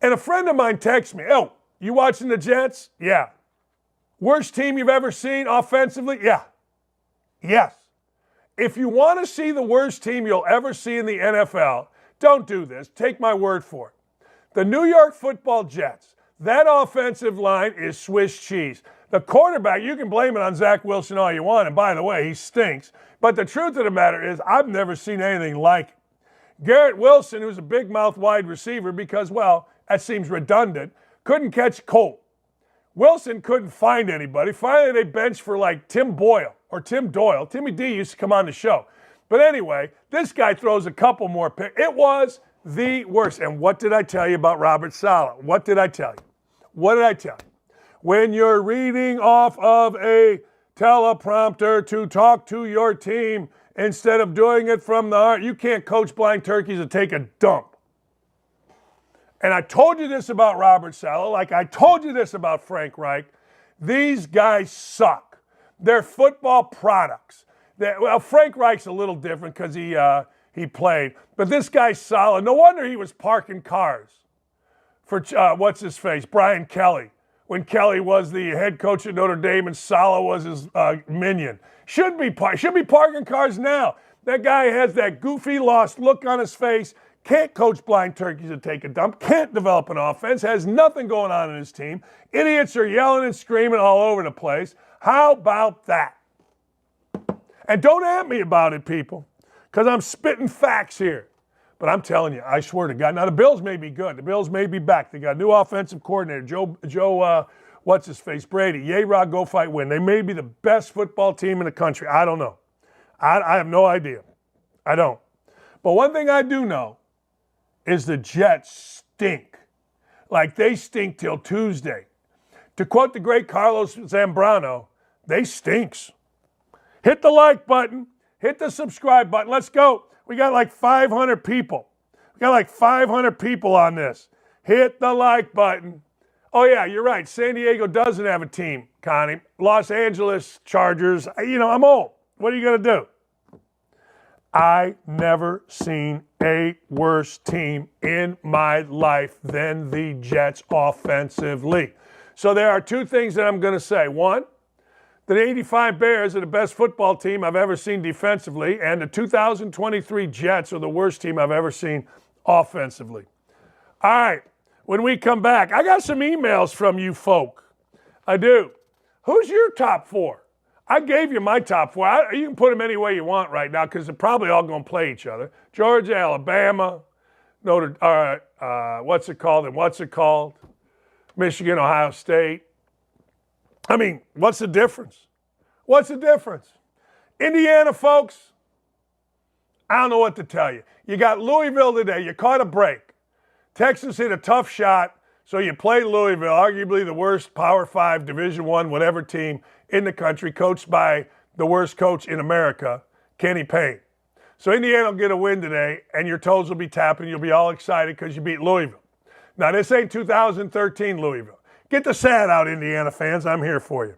And a friend of mine texts me, oh, you watching the Jets? Yeah. Worst team you've ever seen offensively? Yeah. Yes. If you want to see the worst team you'll ever see in the NFL, don't do this. Take my word for it. The New York Football Jets, that offensive line is Swiss cheese. The quarterback, you can blame it on Zach Wilson all you want, and by the way, he stinks. But the truth of the matter is I've never seen anything like it. Garrett Wilson, who's a big mouth wide receiver because, well, that seems redundant, couldn't catch Colt. Wilson couldn't find anybody. Finally, they benched for like Tim Boyle or Tim Doyle. Timmy D used to come on the show. But anyway, this guy throws a couple more picks. It was the worst. And what did I tell you about Robert Saleh? What did I tell you? What did I tell you? When you're reading off of a teleprompter to talk to your team instead of doing it from the heart, you can't coach blind turkeys to take a dump. And I told you this about Robert Saleh, like I told you this about Frank Reich. These guys suck. They're football products. Well, Frank Reich's a little different because he played. But this guy's solid. No wonder he was parking cars for, what's-his-face, Brian Kelly, when Kelly was the head coach at Notre Dame and Saleh was his minion. Should be parking cars now. That guy has that goofy, lost look on his face. Can't coach blind turkeys to take a dump, can't develop an offense, has nothing going on in his team. Idiots are yelling and screaming all over the place. How about that? And don't at me about it, people, because I'm spitting facts here. But I'm telling you, I swear to God. Now, the Bills may be good. The Bills may be back. They got a new offensive coordinator, Joe what's-his-face, Brady. Yay, Rod, go fight, win. They may be the best football team in the country. I don't know. I have no idea. I don't. But one thing I do know is the Jets stink. Like they stink till Tuesday. To quote the great Carlos Zambrano, they stinks. Hit the like button. Hit the subscribe button. Let's go. We got like 500 people. We got like 500 people on this. Hit the like button. Oh, yeah, you're right. San Diego doesn't have a team, Connie. Los Angeles Chargers, I'm old. What are you going to do? I never seen a worse team in my life than the Jets offensively. So there are two things that I'm going to say. One, the 85 Bears are the best football team I've ever seen defensively, and the 2023 Jets are the worst team I've ever seen offensively. All right, when we come back, I got some emails from you folk. I do. Who's your top four? I gave you my top four. You can put them any way you want right now because they're probably all going to play each other. Georgia, Alabama, what's it called? Michigan, Ohio State. I mean, what's the difference? Indiana, folks, I don't know what to tell you. You got Louisville today. You caught a break. Texas hit a tough shot, so you played Louisville, arguably the worst Power 5, Division I, whatever team in the country, coached by the worst coach in America, Kenny Payne. So Indiana will get a win today, and your toes will be tapping. You'll be all excited because you beat Louisville. Now, this ain't 2013 Louisville. Get the sad out, Indiana fans. I'm here for you.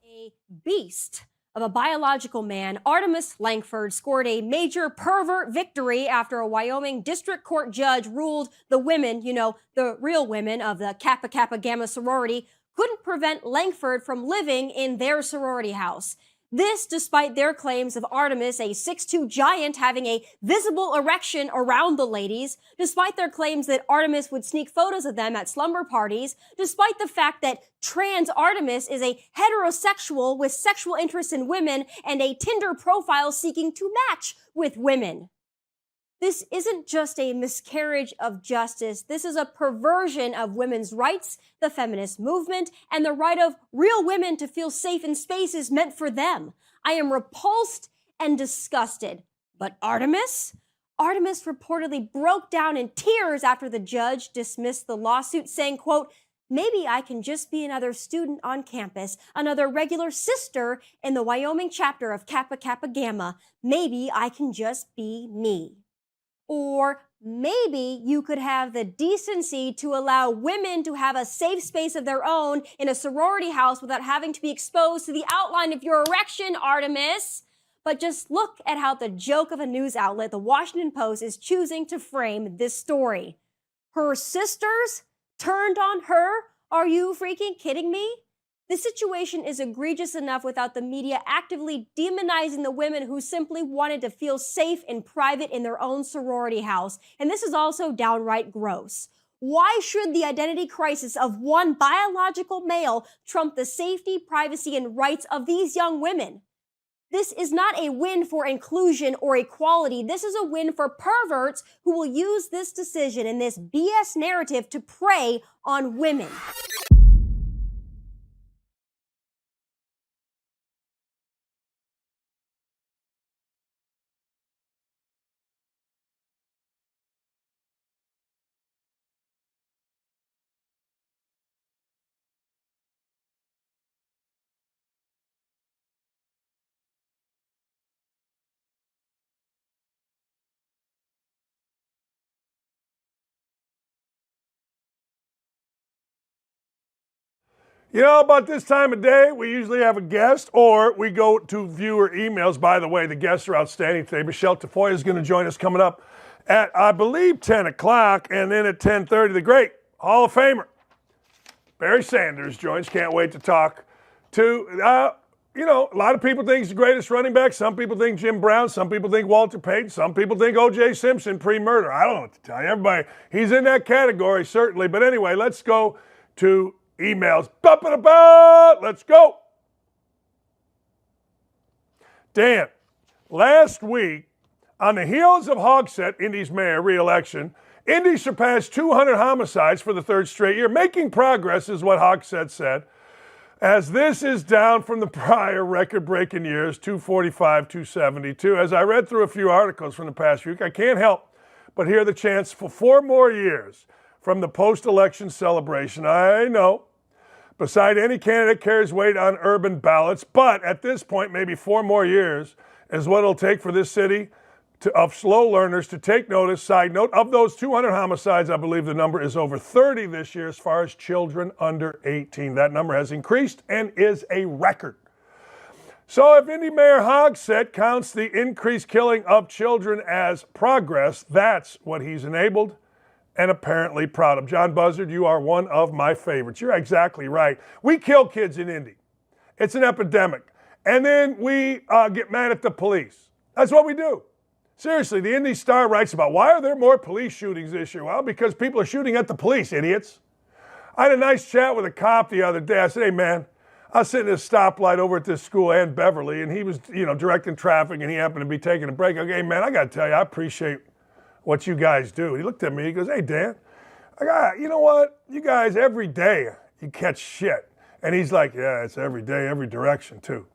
A beast of a biological man, Artemis Langford, scored a major pervert victory after a Wyoming district court judge ruled the women, the real women of the Kappa Kappa Gamma sorority, couldn't prevent Langford from living in their sorority house. This despite their claims of Artemis, a 6'2" giant, having a visible erection around the ladies, despite their claims that Artemis would sneak photos of them at slumber parties, despite the fact that trans Artemis is a heterosexual with sexual interest in women and a Tinder profile seeking to match with women. This isn't just a miscarriage of justice. This is a perversion of women's rights, the feminist movement, and the right of real women to feel safe in spaces meant for them. I am repulsed and disgusted. But Artemis? Artemis reportedly broke down in tears after the judge dismissed the lawsuit, saying, quote, "Maybe I can just be another student on campus, another regular sister in the Wyoming chapter of Kappa Kappa Gamma. Maybe I can just be me." Or maybe you could have the decency to allow women to have a safe space of their own in a sorority house without having to be exposed to the outline of your erection, Artemis. But just look at how the joke of a news outlet, the Washington Post, is choosing to frame this story. Her sisters turned on her? Are you freaking kidding me? This situation is egregious enough without the media actively demonizing the women who simply wanted to feel safe in private in their own sorority house. And this is also downright gross. Why should the identity crisis of one biological male trump the safety, privacy, and rights of these young women? This is not a win for inclusion or equality. This is a win for perverts who will use this decision and this BS narrative to prey on women. You know, about this time of day, we usually have a guest or we go to viewer emails. By the way, the guests are outstanding today. Michele Tafoya is going to join us coming up at, I believe, 10 o'clock. And then at 10:30, the great Hall of Famer, Barry Sanders, joins. Can't wait to talk to, a lot of people think he's the greatest running back. Some people think Jim Brown. Some people think Walter Payton. Some people think O.J. Simpson pre-murder. I don't know what to tell you. Everybody, he's in that category, certainly. But anyway, let's go to emails. Let's go. Dan, last week, on the heels of Hogsett, Indy's mayor re-election, Indy surpassed 200 homicides for the third straight year. Making progress is what Hogsett said, as this is down from the prior record-breaking years, 245, 272. As I read through a few articles from the past week, I can't help but hear the chants for 4 more years from the post-election celebration. I know, beside any candidate carries weight on urban ballots, but at this point, maybe 4 more years is what it'll take for this city of slow learners to take notice. Side note, of those 200 homicides, I believe the number is over 30 this year as far as children under 18. That number has increased and is a record. So if Indy Mayor Hogsett counts the increased killing of children as progress, that's what he's enabled and apparently proud of. John Buzzard, you are one of my favorites. You're exactly right. We kill kids in Indy. It's an epidemic. And then we get mad at the police. That's what we do. Seriously, the Indy Star writes about, why are there more police shootings this year? Well, because people are shooting at the police, idiots. I had a nice chat with a cop the other day. I said, hey, man, I was sitting at a stoplight over at this school in Beverly, and he was, directing traffic, and he happened to be taking a break. I go, hey, man, I got to tell you, I appreciate what you guys do. He looked at me. He goes, hey, Dan, you know what? You guys, every day, you catch shit. And he's like, yeah, it's every day, every direction, too.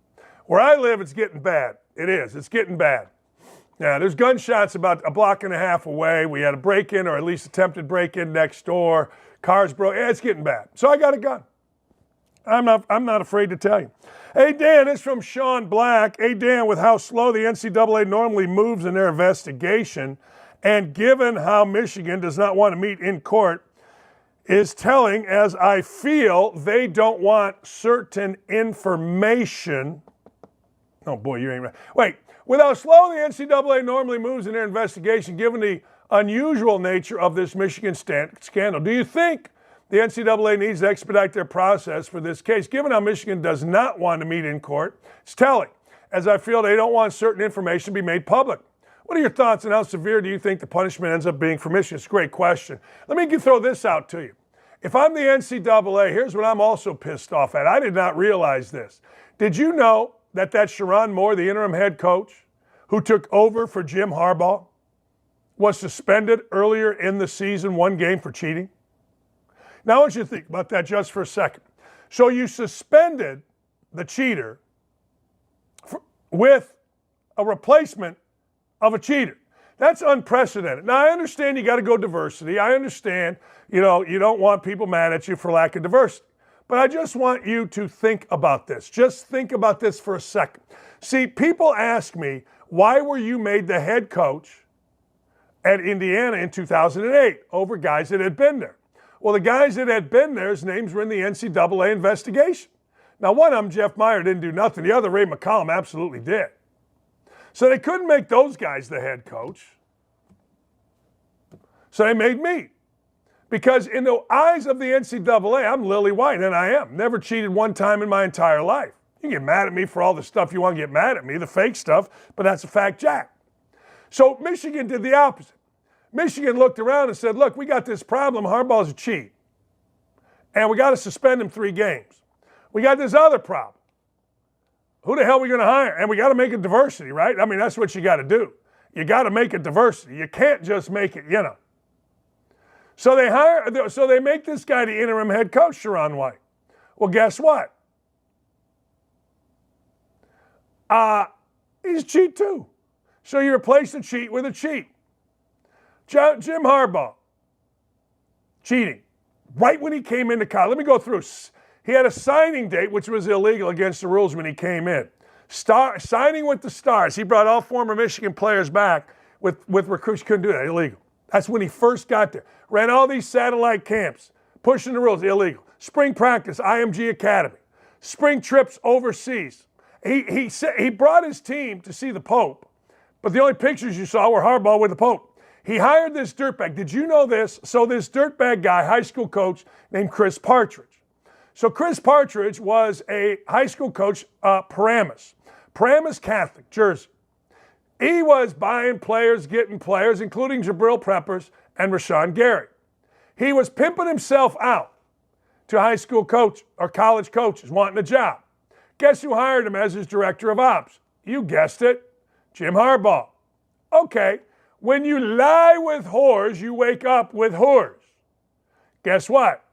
Where I live, it's getting bad. It is. It's getting bad. Yeah, there's gunshots about a block and a half away. We had a break-in, or at least attempted break-in next door. Cars broke. Yeah, it's getting bad. So I got a gun. I'm not afraid to tell you. Hey, Dan, it's from Sean Black. Hey, Dan, with how slow the NCAA normally moves in their investigation, and given how Michigan does not want to meet in court, is telling, as I feel they don't want certain information. Oh, boy, you ain't right. Wait. With how slow the NCAA normally moves in their investigation, given the unusual nature of this Michigan scandal, do you think the NCAA needs to expedite their process for this case? Given how Michigan does not want to meet in court, it's telling, as I feel they don't want certain information to be made public. What are your thoughts, and how severe do you think the punishment ends up being for Michigan? It's a great question. Let me throw this out to you. If I'm the NCAA, here's what I'm also pissed off at. I did not realize this. Did you know that Sherrone Moore, the interim head coach, who took over for Jim Harbaugh, was suspended earlier in the season, one game for cheating? Now I want you to think about that just for a second. So you suspended the cheater with a replacement of a cheater. That's unprecedented. Now I understand you got to go diversity. I understand, you don't want people mad at you for lack of diversity. But I just want you to think about this. Just think about this for a second. See, people ask me, why were you made the head coach at Indiana in 2008 over guys that had been there? Well, the guys that had been there's names were in the NCAA investigation. Now, one of them, Jeff Meyer, didn't do nothing. The other, Ray McCollum, absolutely did. So they couldn't make those guys the head coach. So they made me. Because in the eyes of the NCAA, I'm lily white, and I am. Never cheated one time in my entire life. You can get mad at me for all the stuff you want to get mad at me, the fake stuff, but that's a fact, Jack. So Michigan did the opposite. Michigan looked around and said, look, we got this problem. Harbaugh's a cheat. And we got to suspend him 3 games. We got this other problem. Who the hell are we going to hire? And we got to make it diversity, right? I mean, that's what you got to do. You got to make it diversity. You can't just make it, So they make this guy the interim head coach, Sherrone White. Well, guess what? He's a cheat too. So you replace the cheat with a cheat. Jim Harbaugh, cheating. Right when he came into college. Let me go through. He had a signing date, which was illegal against the rules when he came in. Signing with the Stars. He brought all former Michigan players back with recruits. Couldn't do that. Illegal. That's when he first got there. Ran all these satellite camps. Pushing the rules. Illegal. Spring practice. IMG Academy. Spring trips overseas. He brought his team to see the Pope, but the only pictures you saw were Harbaugh with the Pope. He hired this dirtbag. Did you know this? So this dirtbag guy, high school coach named Chris Partridge. So Chris Partridge was a high school coach, Paramus Catholic, Jersey. He was buying players, getting players, including Jabril Peppers and Rashawn Gary. He was pimping himself out to high school coach or college coaches wanting a job. Guess who hired him as his director of ops? You guessed it, Jim Harbaugh. Okay, when you lie with whores, you wake up with whores. Guess what?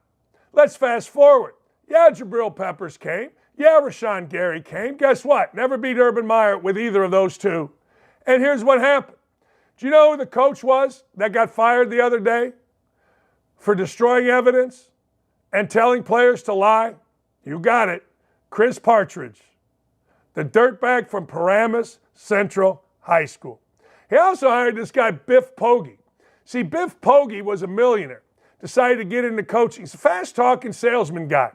Let's fast forward. Yeah, Jabril Peppers came. Yeah, Rashawn Gary came. Guess what? Never beat Urban Meyer with either of those two. And here's what happened. Do you know who the coach was that got fired the other day for destroying evidence and telling players to lie? You got it. Chris Partridge, the dirtbag from Paramus Central High School. He also hired this guy, Biff Poggi. See, Biff Poggi was a millionaire, decided to get into coaching. He's a fast-talking salesman guy.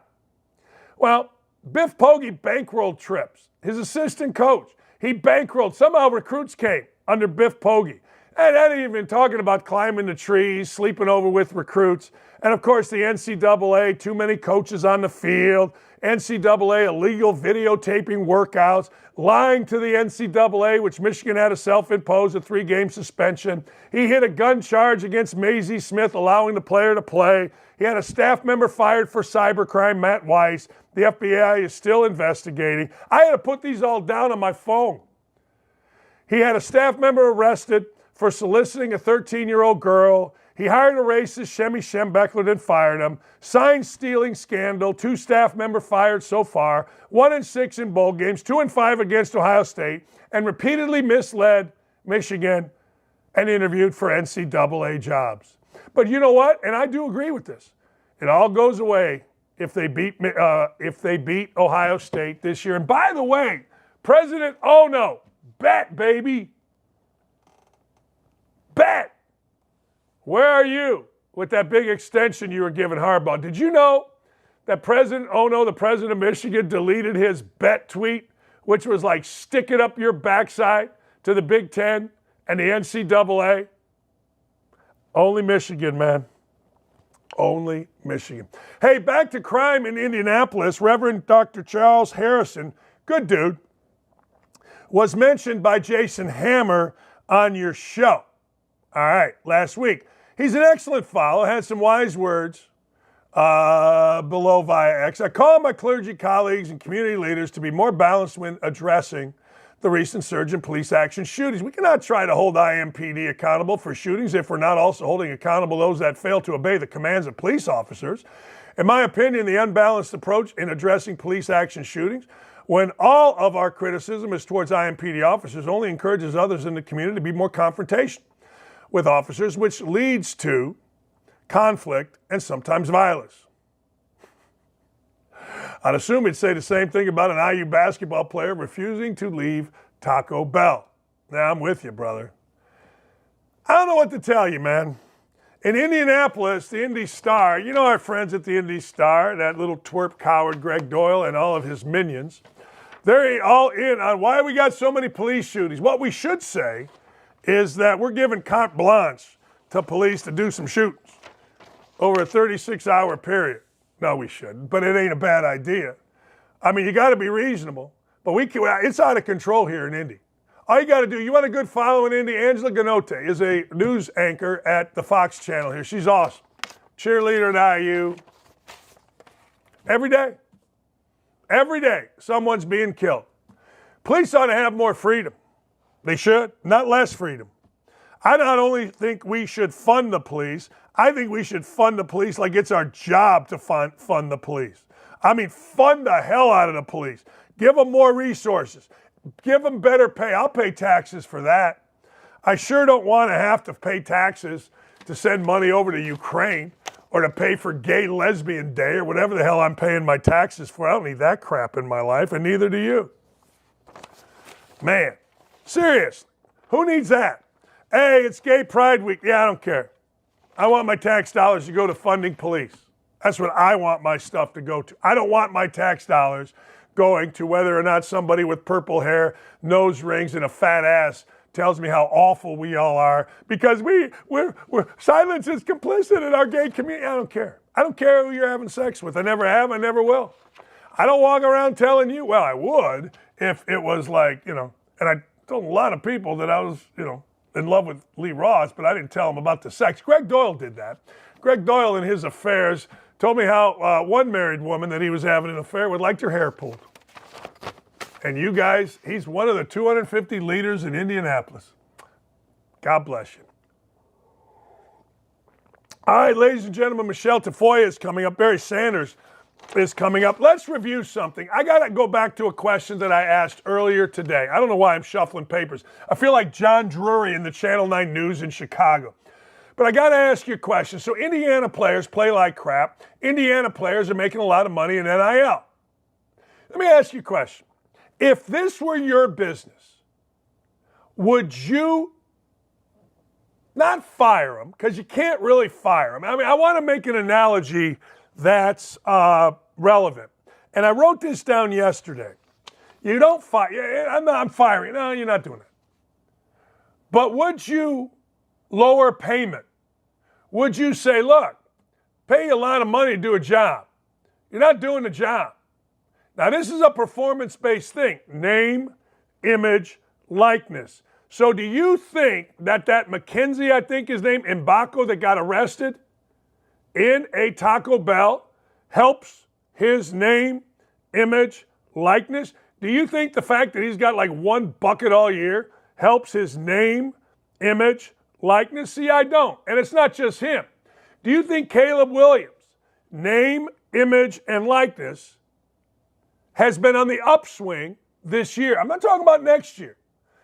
Well, Biff Poggi bankrolled trips. His assistant coach, he bankrolled. Somehow recruits came under Biff Poggi. And I ain't even talking about climbing the trees, sleeping over with recruits. And of course, the NCAA, too many coaches on the field. NCAA illegal videotaping workouts, lying to the NCAA, which Michigan had to self-impose a 3-game suspension. He hit a gun charge against Maisie Smith, allowing the player to play. He had a staff member fired for cybercrime, Matt Weiss. The FBI is still investigating. I had to put these all down on my phone. He had a staff member arrested for soliciting a 13-year-old girl. He hired a racist, Shemi Schembechler, then fired him. Sign stealing scandal. 2 staff members fired so far. 1-6 in bowl games. 2-5 against Ohio State. And repeatedly misled Michigan and interviewed for NCAA jobs. But you know what? And I do agree with this. It all goes away if they beat Ohio State this year. And by the way, President, oh no, bet, baby. Bet. Where are you with that big extension you were giving Harbaugh? Did you know that President Ono, the president of Michigan, deleted his bet tweet, which was like, stick it up your backside to the Big Ten and the NCAA? Only Michigan, man. Only Michigan. Hey, back to crime in Indianapolis. Reverend Dr. Charles Harrison, good dude, was mentioned by Jason Hammer on your show. All right, last week. He's an excellent follow, had some wise words below via X. I call my clergy colleagues and community leaders to be more balanced when addressing the recent surge in police action shootings. We cannot try to hold IMPD accountable for shootings if we're not also holding accountable those that fail to obey the commands of police officers. In my opinion, the unbalanced approach in addressing police action shootings, when all of our criticism is towards IMPD officers, only encourages others in the community to be more confrontational with officers, which leads to conflict and sometimes violence. I'd assume he'd say the same thing about an IU basketball player refusing to leave Taco Bell. Now, I'm with you, brother. I don't know what to tell you, man. In Indianapolis, the Indy Star, you know our friends at the Indy Star, that little twerp coward Greg Doyle and all of his minions, they're all in on why we got so many police shootings. What we should say is that we're giving carte blanche to police to do some shootings over a 36-hour period. No, we shouldn't, but it ain't a bad idea. I mean, you got to be reasonable, but it's out of control here in Indy. All you got to do, you want a good follow in Indy? Angela Ganote is a news anchor at the Fox channel here. She's awesome. Cheerleader at IU. Every day, someone's being killed. Police ought to have more freedom. They should, not less freedom. I not only think we should fund the police, I think we should fund the police like it's our job to fund the police. I mean, fund the hell out of the police. Give them more resources. Give them better pay. I'll pay taxes for that. I sure don't want to have to pay taxes to send money over to Ukraine or to pay for Gay Lesbian Day or whatever the hell I'm paying my taxes for. I don't need that crap in my life, and neither do you. Man. Seriously, who needs that? Hey, it's Gay Pride Week. Yeah, I don't care. I want my tax dollars to go to funding police. That's what I want my stuff to go to. I don't want my tax dollars going to whether or not somebody with purple hair, nose rings, and a fat ass tells me how awful we all are because we're silence is complicit in our gay community. I don't care. I don't care who you're having sex with. I never have. I never will. I don't walk around telling you. Well, I would if it was like, and I told a lot of people that I was, in love with Lee Ross, but I didn't tell them about the sex. Greg Doyle did that. Greg Doyle in his affairs told me how one married woman that he was having an affair with liked her hair pulled. And you guys, he's one of the 250 leaders in Indianapolis. God bless you. All right, ladies and gentlemen, Michele Tafoya is coming up. Barry Sanders is coming up. Let's review something. I got to go back to a question that I asked earlier today. I don't know why I'm shuffling papers. I feel like John Drury in the Channel 9 News in Chicago. But I got to ask you a question. So Indiana players play like crap. Indiana players are making a lot of money in NIL. Let me ask you a question. If this were your business, would you not fire them? Because you can't really fire them. I mean, I want to make an analogy that's relevant. And I wrote this down yesterday. You don't fire. I'm firing. No, you're not doing that. But would you lower payment? Would you say, look, pay you a lot of money to do a job. You're not doing the job. Now, this is a performance-based thing. Name, image, likeness. So do you think that McKenzie, I think his name, Mbako, that got arrested in a Taco Bell helps his name, image, likeness? Do you think the fact that he's got like one bucket all year helps his name, image, likeness? See, I don't. And it's not just him. Do you think Caleb Williams' name, image, and likeness has been on the upswing this year? I'm not talking about next year.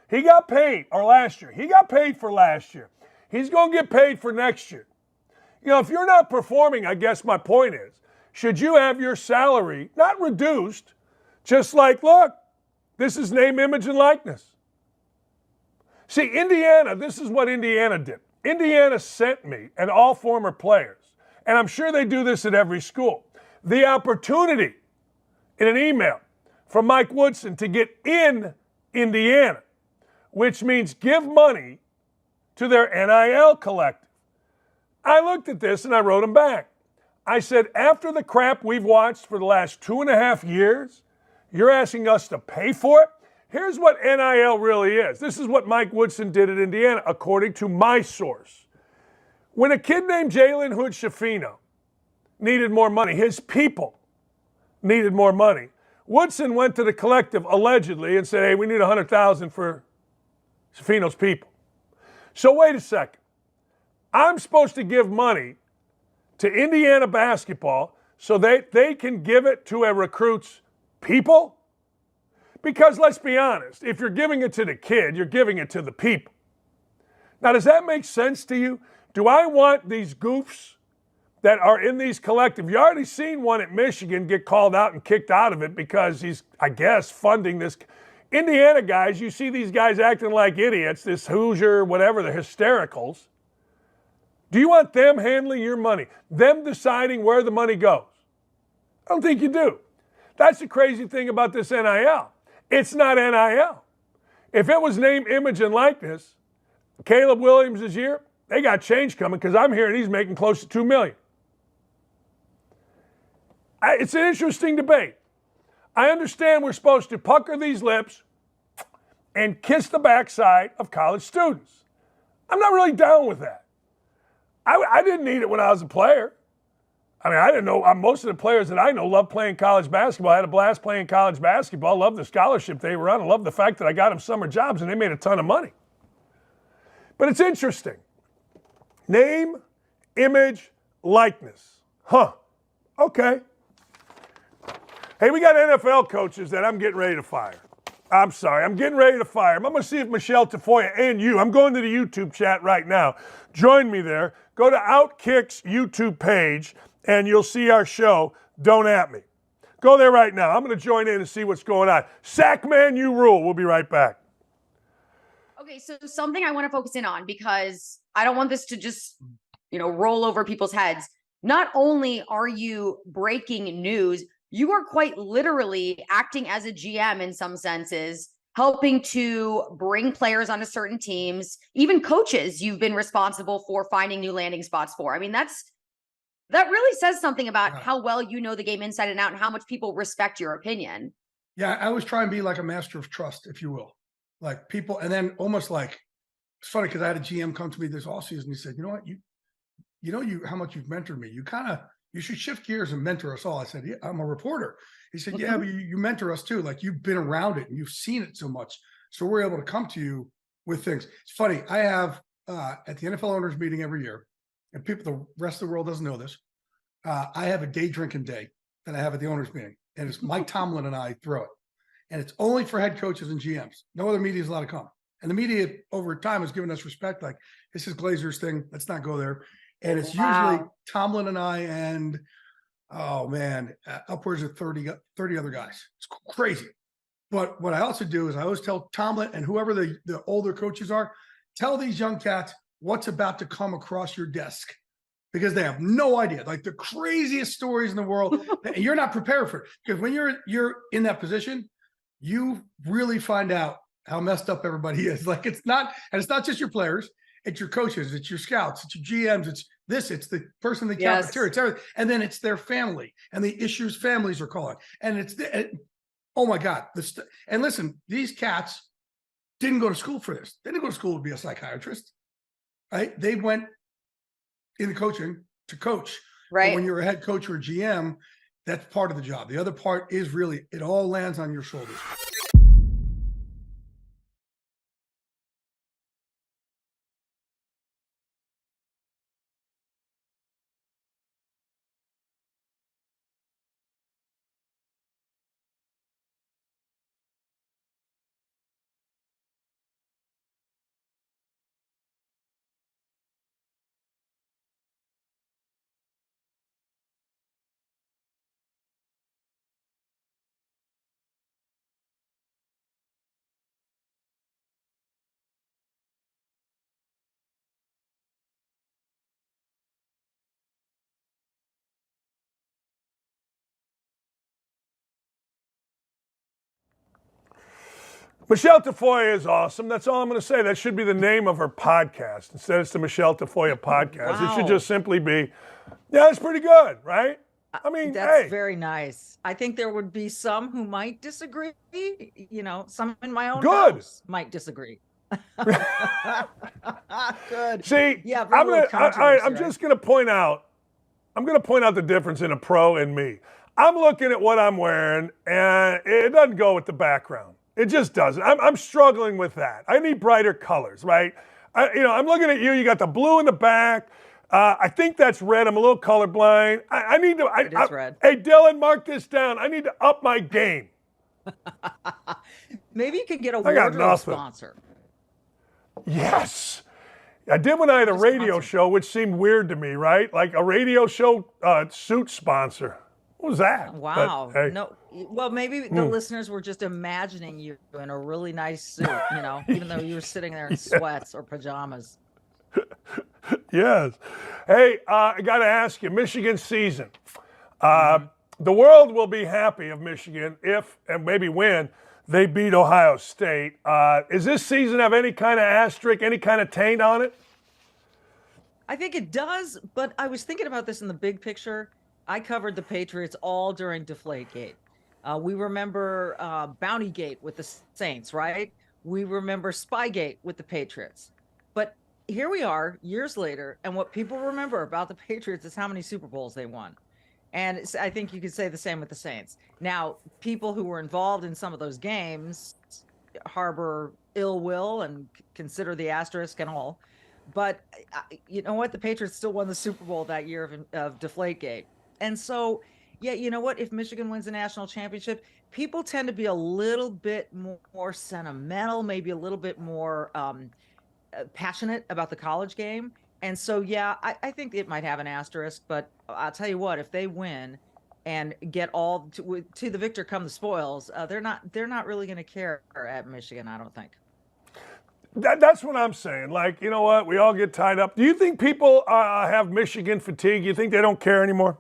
He got paid, or last year. He got paid for last year. He's going to get paid for next year. You know, if you're not performing, I guess my point is, should you have your salary not reduced, just like, look, this is name, image, and likeness. See, Indiana, this is what Indiana did. Indiana sent me, and all former players, and I'm sure they do this at every school, the opportunity in an email from Mike Woodson to get in Indiana, which means give money to their NIL collective. I looked at this and I wrote them back. I said, after the crap we've watched for the last 2.5 years, you're asking us to pay for it? Here's what NIL really is. This is what Mike Woodson did at Indiana, according to my source. When a kid named Jalen Hood-Schifino needed more money, his people needed more money, Woodson went to the collective, allegedly, and said, hey, we need $100,000 for Schifino's people. So wait a second. I'm supposed to give money to Indiana basketball so they can give it to a recruit's people? Because let's be honest, if you're giving it to the kid, you're giving it to the people. Now, does that make sense to you? Do I want these goofs that are in these collective? You already seen one at Michigan get called out and kicked out of it because he's, I guess, funding this. Indiana guys, you see these guys acting like idiots, this Hoosier, whatever, the hystericals. Do you want them handling your money? Them deciding where the money goes? I don't think you do. That's the crazy thing about this NIL. It's not NIL. If it was name, image, and likeness, Caleb Williams' year, they got change coming because I'm hearing he's making close to $2 million. It's an interesting debate. I understand we're supposed to pucker these lips and kiss the backside of college students. I'm not really down with that. I didn't need it when I was a player. I mean, I didn't know. Most of the players that I know love playing college basketball. I had a blast playing college basketball. Loved the scholarship they were on. I loved the fact that I got them summer jobs and they made a ton of money. But it's interesting. Name, image, likeness. Huh. Okay. Hey, we got NFL coaches that I'm getting ready to fire. I'm sorry. I'm getting ready to fire them. I'm going to see if Michele Tafoya and you, I'm going to the YouTube chat right now. Join me there. Go to Outkick's YouTube page, and you'll see our show, Don't At Me. Go there right now. I'm going to join in and see what's going on. Sackman, you rule. We'll be right back. Okay, so something I want to focus in on, because I don't want this to just, roll over people's heads. Not only are you breaking news, you are quite literally acting as a GM in some senses, helping to bring players onto certain teams, even coaches you've been responsible for finding new landing spots for. I mean, that really says something about how well you know the game inside and out and how much people respect your opinion. Yeah, I was trying to be like a master of trust, if you will. Like people, and then almost like, it's funny because I had a GM come to me this offseason. He said, you know what, how much you've mentored me. You should shift gears and mentor us all. I said, yeah, I'm a reporter. He said, yeah, but you mentor us too. Like you've been around it and you've seen it so much. So we're able to come to you with things. It's funny. I have at the NFL owners meeting every year, and the rest of the world doesn't know this. I have a day drinking day that I have at the owners meeting, and it's Mike Tomlin and I throw it. And it's only for head coaches and GMs. No other media is allowed to come. And the media over time has given us respect. Like, this is Glazer's thing. Let's not go there. And it's usually Tomlin and I and, upwards of 30 other guys. It's crazy. But what I also do is I always tell Tomlin and whoever the older coaches are, tell these young cats what's about to come across your desk. because they have no idea, like the craziest stories in the world. And you're not prepared for it, because when you're in that position, you really find out how messed up everybody is. Like it's not just your players, it's your coaches, it's your scouts, it's your GMs, it's the person in the cafeteria, it's everything. And then it's their family and the issues families are calling. And oh my God. And listen, these cats didn't go to school for this. They didn't go to school to be a psychiatrist, right? They went in the coaching to coach. Right. But when you're a head coach or a GM, that's part of the job. The other part is really, it all lands on your shoulders. Michele Tafoya is awesome. That's all I'm going to say. That should be the name of her podcast. Instead, it's the Michele Tafoya podcast. Wow. It should just simply be, yeah, it's pretty good, right? I mean, that's very nice. I think there would be some who might disagree. You know, some in my own house might disagree. Good. See, yeah, I'm just going to point out, the difference in a pro and me. I'm looking at what I'm wearing, and it doesn't go with the background. It just doesn't. I'm struggling with that. I need brighter colors, right? I'm looking at you. You got the blue in the back. I think that's red. I'm a little colorblind. I need to. It is red. Hey, Dylan, mark this down. I need to up my game. Maybe you could get a wardrobe sponsor. Yes. I did when I had a radio show, which seemed weird to me, right? Like a radio show suit sponsor. What was that? Wow. But, hey. No. Well, maybe the listeners were just imagining you in a really nice suit, even though you were sitting there in sweats or pajamas. Yes. Hey, I got to ask you, Michigan season. The world will be happy of Michigan if, and maybe when, they beat Ohio State. Is this season have any kind of asterisk, any kind of taint on it? I think it does, but I was thinking about this in the big picture. I covered the Patriots all during Deflategate. We remember Bountygate with the Saints, right? We remember Spygate with the Patriots. But here we are years later, and what people remember about the Patriots is how many Super Bowls they won. And I think you could say the same with the Saints. Now, people who were involved in some of those games harbor ill will and consider the asterisk and all. But you know what? The Patriots still won the Super Bowl that year of Deflategate. And so, yeah, you know what? If Michigan wins a national championship, people tend to be a little bit more sentimental, maybe a little bit more passionate about the college game. And so, yeah, I think it might have an asterisk. But I'll tell you what, if they win and get all to the victor come the spoils, they're not really going to care at Michigan, I don't think. That's what I'm saying. Like, you know what? We all get tied up. Do you think people have Michigan fatigue? You think they don't care anymore?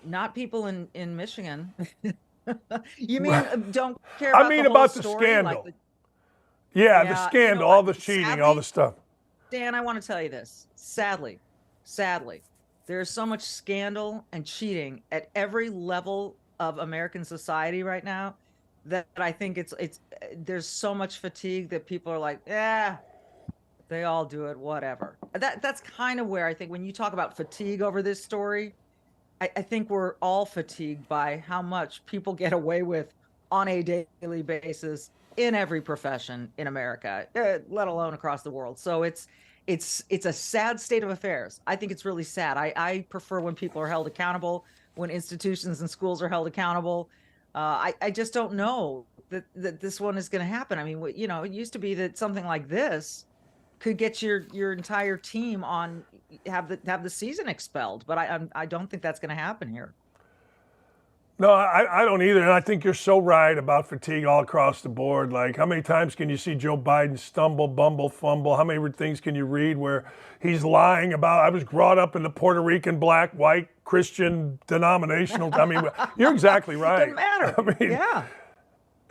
Not people in Michigan. You mean don't care about I mean the whole about the story? scandal. Like the scandal, all the cheating, sadly, all the stuff. Dan, I want to tell you this. Sadly, there's so much scandal and cheating at every level of American society right now that I think it's there's so much fatigue that people are like, they all do it, whatever. That's kind of where I think when you talk about fatigue over this story, I think we're all fatigued by how much people get away with on a daily basis in every profession in America, let alone across the world. So it's a sad state of affairs. I think it's really sad. I prefer when people are held accountable, when institutions and schools are held accountable. I just don't know that this one is going to happen. I mean, it used to be that something like this could get your entire team have the season expelled, but I don't think that's going to happen here. No, I don't either. And I think you're so right about fatigue all across the board. Like, how many times can you see Joe Biden stumble, bumble, fumble? How many things can you read where he's lying about, I was brought up in the Puerto Rican, black, white, Christian, denominational. I mean, you're exactly right. Doesn't matter. I mean,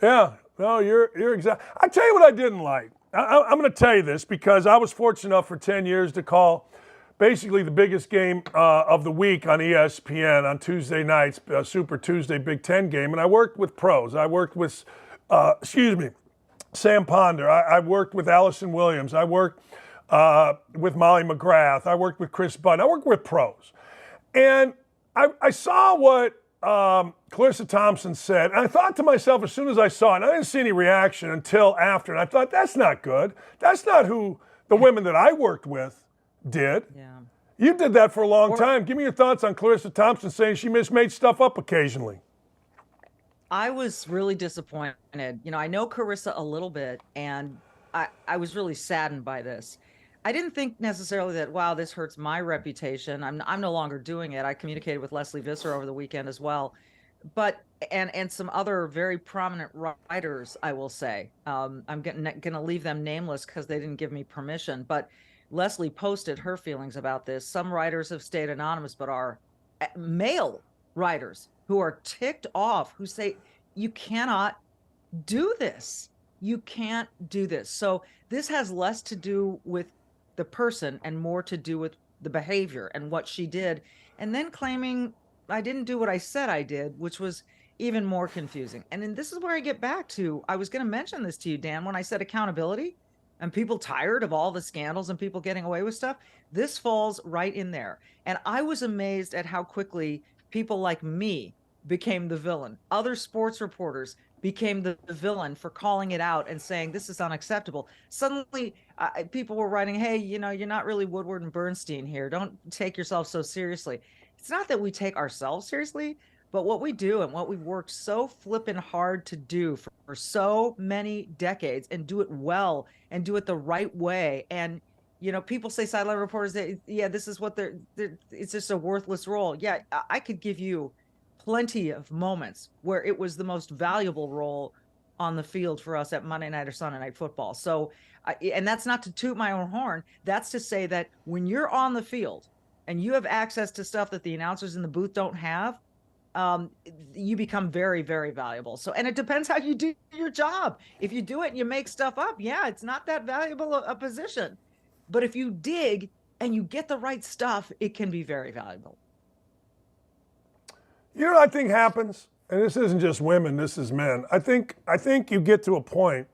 yeah. No, you're exactly. I tell you what I didn't like. I'm going to tell you this because I was fortunate enough for 10 years to call basically the biggest game of the week on ESPN on Tuesday nights, Super Tuesday Big Ten game. And I worked with pros. I worked with, Sam Ponder. I worked with Allison Williams. I worked with Molly McGrath. I worked with Chris Bunn. I worked with pros. And I saw what Clarissa Thompson said. And I thought to myself as soon as I saw it, and I didn't see any reaction until after. And I thought, that's not good. That's not who the women that I worked with did. Yeah. You did that for a long time. Give me your thoughts on Clarissa Thompson saying she made stuff up occasionally. I was really disappointed. I know Clarissa a little bit, and I was really saddened by this. I didn't think necessarily that, wow, this hurts my reputation. I'm no longer doing it. I communicated with Leslie Visser over the weekend as well. But and some other very prominent writers, I will say. I'm going to leave them nameless because they didn't give me permission. But Leslie posted her feelings about this. Some writers have stayed anonymous, but are male writers who are ticked off, who say, you cannot do this. You can't do this. So this has less to do with the person and more to do with the behavior and what she did. And then claiming I didn't do what I said I did, which was even more confusing. And then this is where I get back to, I was going to mention this to you, Dan, when I said accountability. And people tired of all the scandals and people getting away with stuff, this falls right in there. And I was amazed at how quickly people like me became the villain. Other sports reporters became the villain for calling it out and saying, this is unacceptable. Suddenly, people were writing, hey, you're not really Woodward and Bernstein here. Don't take yourself so seriously. It's not that we take ourselves seriously, but what we do and what we've worked so flippin' hard to do for so many decades and do it well and do it the right way. And, people say sideline reporters, this is what it's just a worthless role. Yeah, I could give you plenty of moments where it was the most valuable role on the field for us at Monday night or Sunday night football. So, and that's not to toot my own horn. That's to say that when you're on the field and you have access to stuff that the announcers in the booth don't have, you become very, very valuable. So, and it depends how you do your job. If you do it and you make stuff up, yeah, it's not that valuable a position. But if you dig and you get the right stuff, it can be very valuable. You know what I think happens? And this isn't just women, this is men. I think you get to a point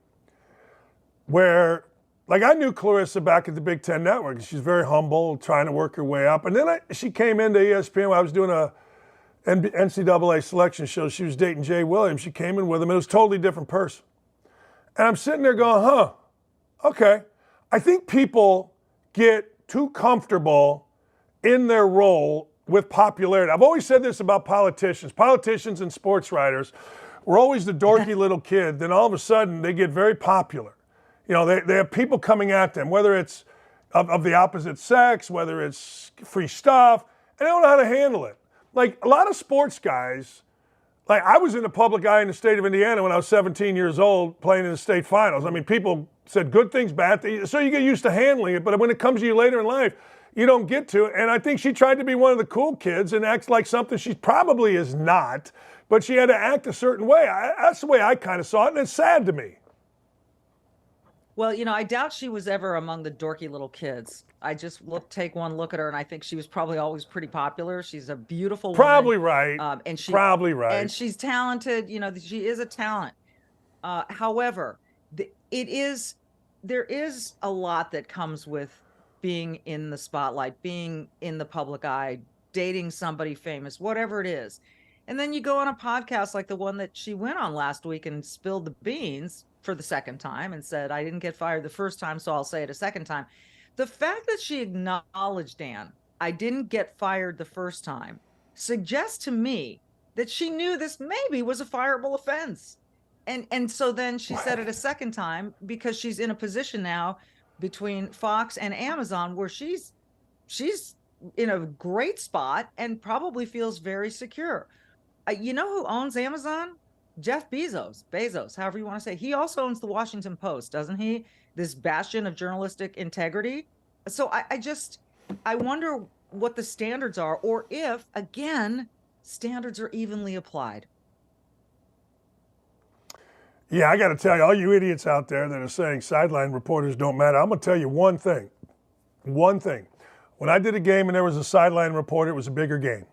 where, like, I knew Clarissa back at the Big Ten Network. She's very humble, trying to work her way up. And then she came into ESPN when I was doing a NCAA selection show. She was dating Jay Williams. She came in with him. It was a totally different person. And I'm sitting there going, okay. I think people get too comfortable in their role with popularity. I've always said this about politicians. Politicians and sports writers were always the dorky little kid. Then all of a sudden they get very popular. They have people coming at them, whether it's of the opposite sex, whether it's free stuff, and they don't know how to handle it. Like, a lot of sports guys, like, I was in the public eye in the state of Indiana when I was 17 years old playing in the state finals. I mean, people said good things, bad things, so you get used to handling it. But when it comes to you later in life, you don't get to it. And I think she tried to be one of the cool kids and act like something she probably is not, but she had to act a certain way. That's the way I kind of saw it, and it's sad to me. Well, I doubt she was ever among the dorky little kids. I just take one look at her, and I think she was probably always pretty popular. She's a beautiful woman. Probably right. Probably right. And she's talented. She is a talent. However, there is a lot that comes with being in the spotlight, being in the public eye, dating somebody famous, whatever it is. And then you go on a podcast like the one that she went on last week and spilled the beans for the second time and said, I didn't get fired the first time, so I'll say it a second time. The fact that she acknowledged, Dan, I didn't get fired the first time, suggests to me that she knew this maybe was a fireable offense. And so then she said it a second time because she's in a position now between Fox and Amazon where she's in a great spot and probably feels very secure. You know who owns Amazon? Jeff Bezos, however you want to say. He also owns the Washington Post, doesn't he? This bastion of journalistic integrity. So I wonder what the standards are, or if, again, standards are evenly applied. Yeah, I got to tell you, all you idiots out there that are saying sideline reporters don't matter, I'm going to tell you one thing. One thing. When I did a game and there was a sideline reporter, it was a bigger game.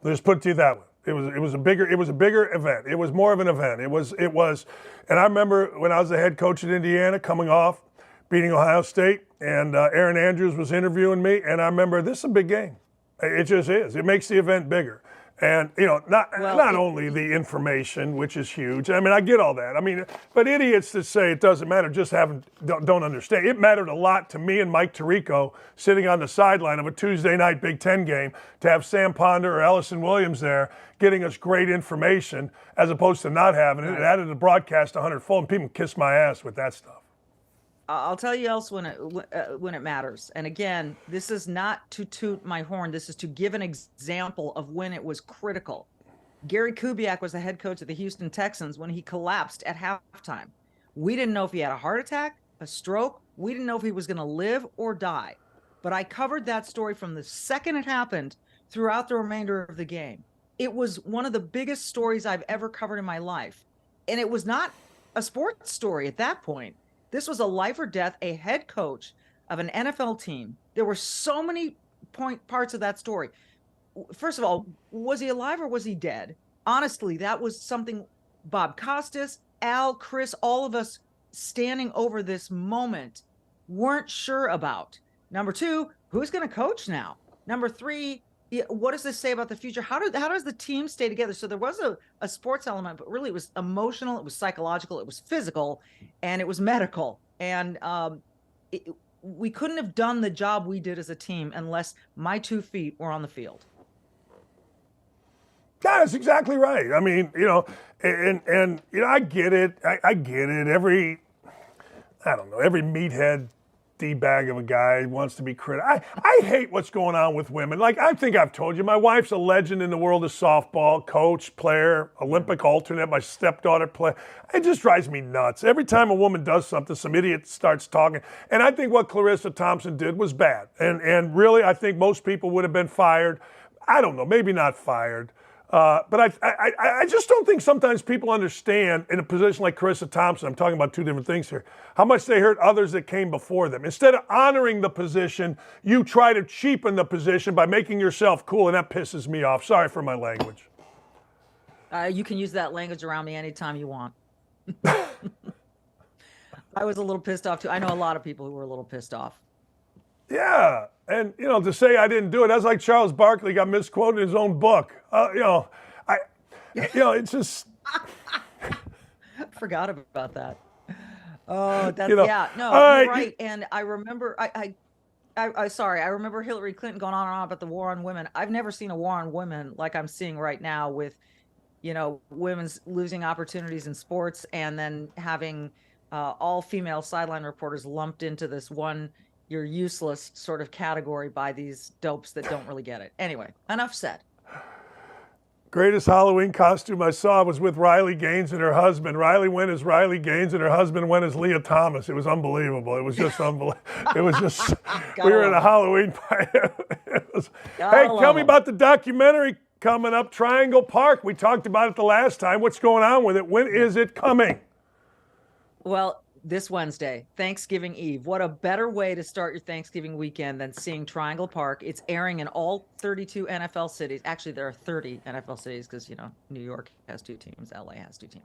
Let's put it to you that way. It was a bigger event. It was more of an event. It was, and I remember when I was the head coach at Indiana, coming off beating Ohio State, and Aaron Andrews was interviewing me, and I remember this is a big game. It just is. It makes the event bigger. And, not only the information, which is huge. I mean, I get all that. I mean, but idiots that say it doesn't matter just don't understand. It mattered a lot to me and Mike Tirico sitting on the sideline of a Tuesday night Big Ten game to have Sam Ponder or Ellison Williams there getting us great information as opposed to not having it. It added the broadcast 100-fold, and people kiss my ass with that stuff. I'll tell you else when it matters. And again, this is not to toot my horn. This is to give an example of when it was critical. Gary Kubiak was the head coach of the Houston Texans when he collapsed at halftime. We didn't know if he had a heart attack, a stroke. We didn't know if he was going to live or die. But I covered that story from the second it happened throughout the remainder of the game. It was one of the biggest stories I've ever covered in my life. And it was not a sports story at that point. This was a life or death, a head coach of an NFL team. There were so many parts of that story. First of all, was he alive or was he dead? Honestly, that was something Bob Costas, Al, Chris, all of us standing over this moment weren't sure about. Number two, who's going to coach now? Number three, what does this say about the future? How does the team stay together? So there was a sports element, but really it was emotional, it was psychological, it was physical, and it was medical. And we couldn't have done the job we did as a team unless my 2 feet were on the field. Yeah, that's exactly right. I mean, and I get it. I get it. Every meathead D-bag of a guy wants to be critical. I hate what's going on with women. Like, I think I've told you, my wife's a legend in the world of softball, coach, player, Olympic alternate, my stepdaughter play. It just drives me nuts. Every time a woman does something, some idiot starts talking. And I think what Clarissa Thompson did was bad. And really, I think most people would have been fired. I don't know, maybe not fired. But I just don't think sometimes people understand in a position like Clarissa Thompson, I'm talking about two different things here, how much they hurt others that came before them. Instead of honoring the position, you try to cheapen the position by making yourself cool, and that pisses me off. Sorry for my language. You can use that language around me anytime you want. I was a little pissed off, too. I know a lot of people who were a little pissed off. Yeah, and to say I didn't do it, that's like Charles Barkley got misquoted in his own book. It's just forgot about that. Oh, that's you're right. And I remember, I remember Hillary Clinton going on and on about the war on women. I've never seen a war on women like I'm seeing right now with, women's losing opportunities in sports and then having all female sideline reporters lumped into this one. You're useless sort of category by these dopes that don't really get it. Anyway, enough said. Greatest Halloween costume I saw was with Riley Gaines and her husband. Riley went as Riley Gaines and her husband went as Leah Thomas. It was unbelievable. It was just unbelievable. It was just, we were at a Halloween party. Hey, tell me about the documentary coming up, Triangle Park. We talked about it the last time. What's going on with it? When is it coming? Well, this Wednesday, Thanksgiving Eve. What a better way to start your Thanksgiving weekend than seeing Triangle Park. It's airing in all 32 NFL cities. Actually, there are 30 NFL cities because, New York has 2 teams. LA has 2 teams.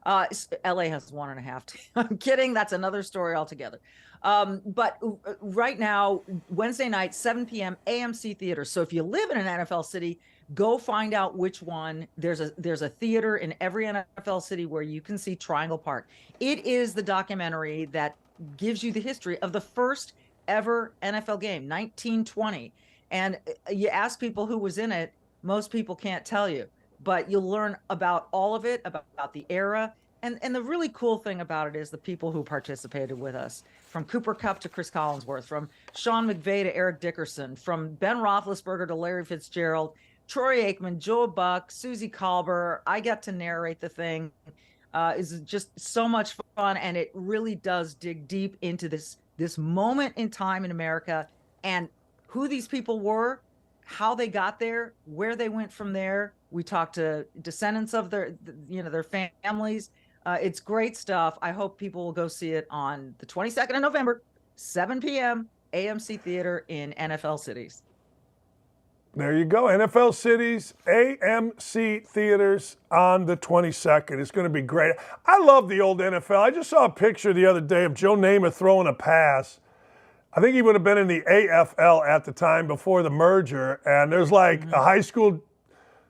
LA has 1.5 teams. I'm kidding. That's another story altogether. But right now, Wednesday night, 7 p.m., AMC Theater. So if you live in an NFL city, go find out which one. There's a theater in every NFL city where you can see Triangle Park. It is the documentary that gives you the history of the first ever NFL game, 1920. And you ask people who was in it, most people can't tell you, but you'll learn about all of it, about the era. And the really cool thing about it is the people who participated with us, from Cooper Kupp to Chris Collinsworth, from Sean McVay to Eric Dickerson, from Ben Roethlisberger to Larry Fitzgerald. Troy Aikman, Joe Buck, Susie Colbert. I got to narrate the thing. Is just so much fun, and it really does dig deep into this moment in time in America and who these people were, how they got there, where they went from there. We talked to descendants of their families. It's great stuff. I hope people will go see it on the 22nd of November, 7 p.m. AMC Theater in NFL Cities. There you go. NFL Cities, AMC Theaters on the 22nd. It's going to be great. I love the old NFL. I just saw a picture the other day of Joe Namath throwing a pass. I think he would have been in the AFL at the time before the merger. And there's like a high school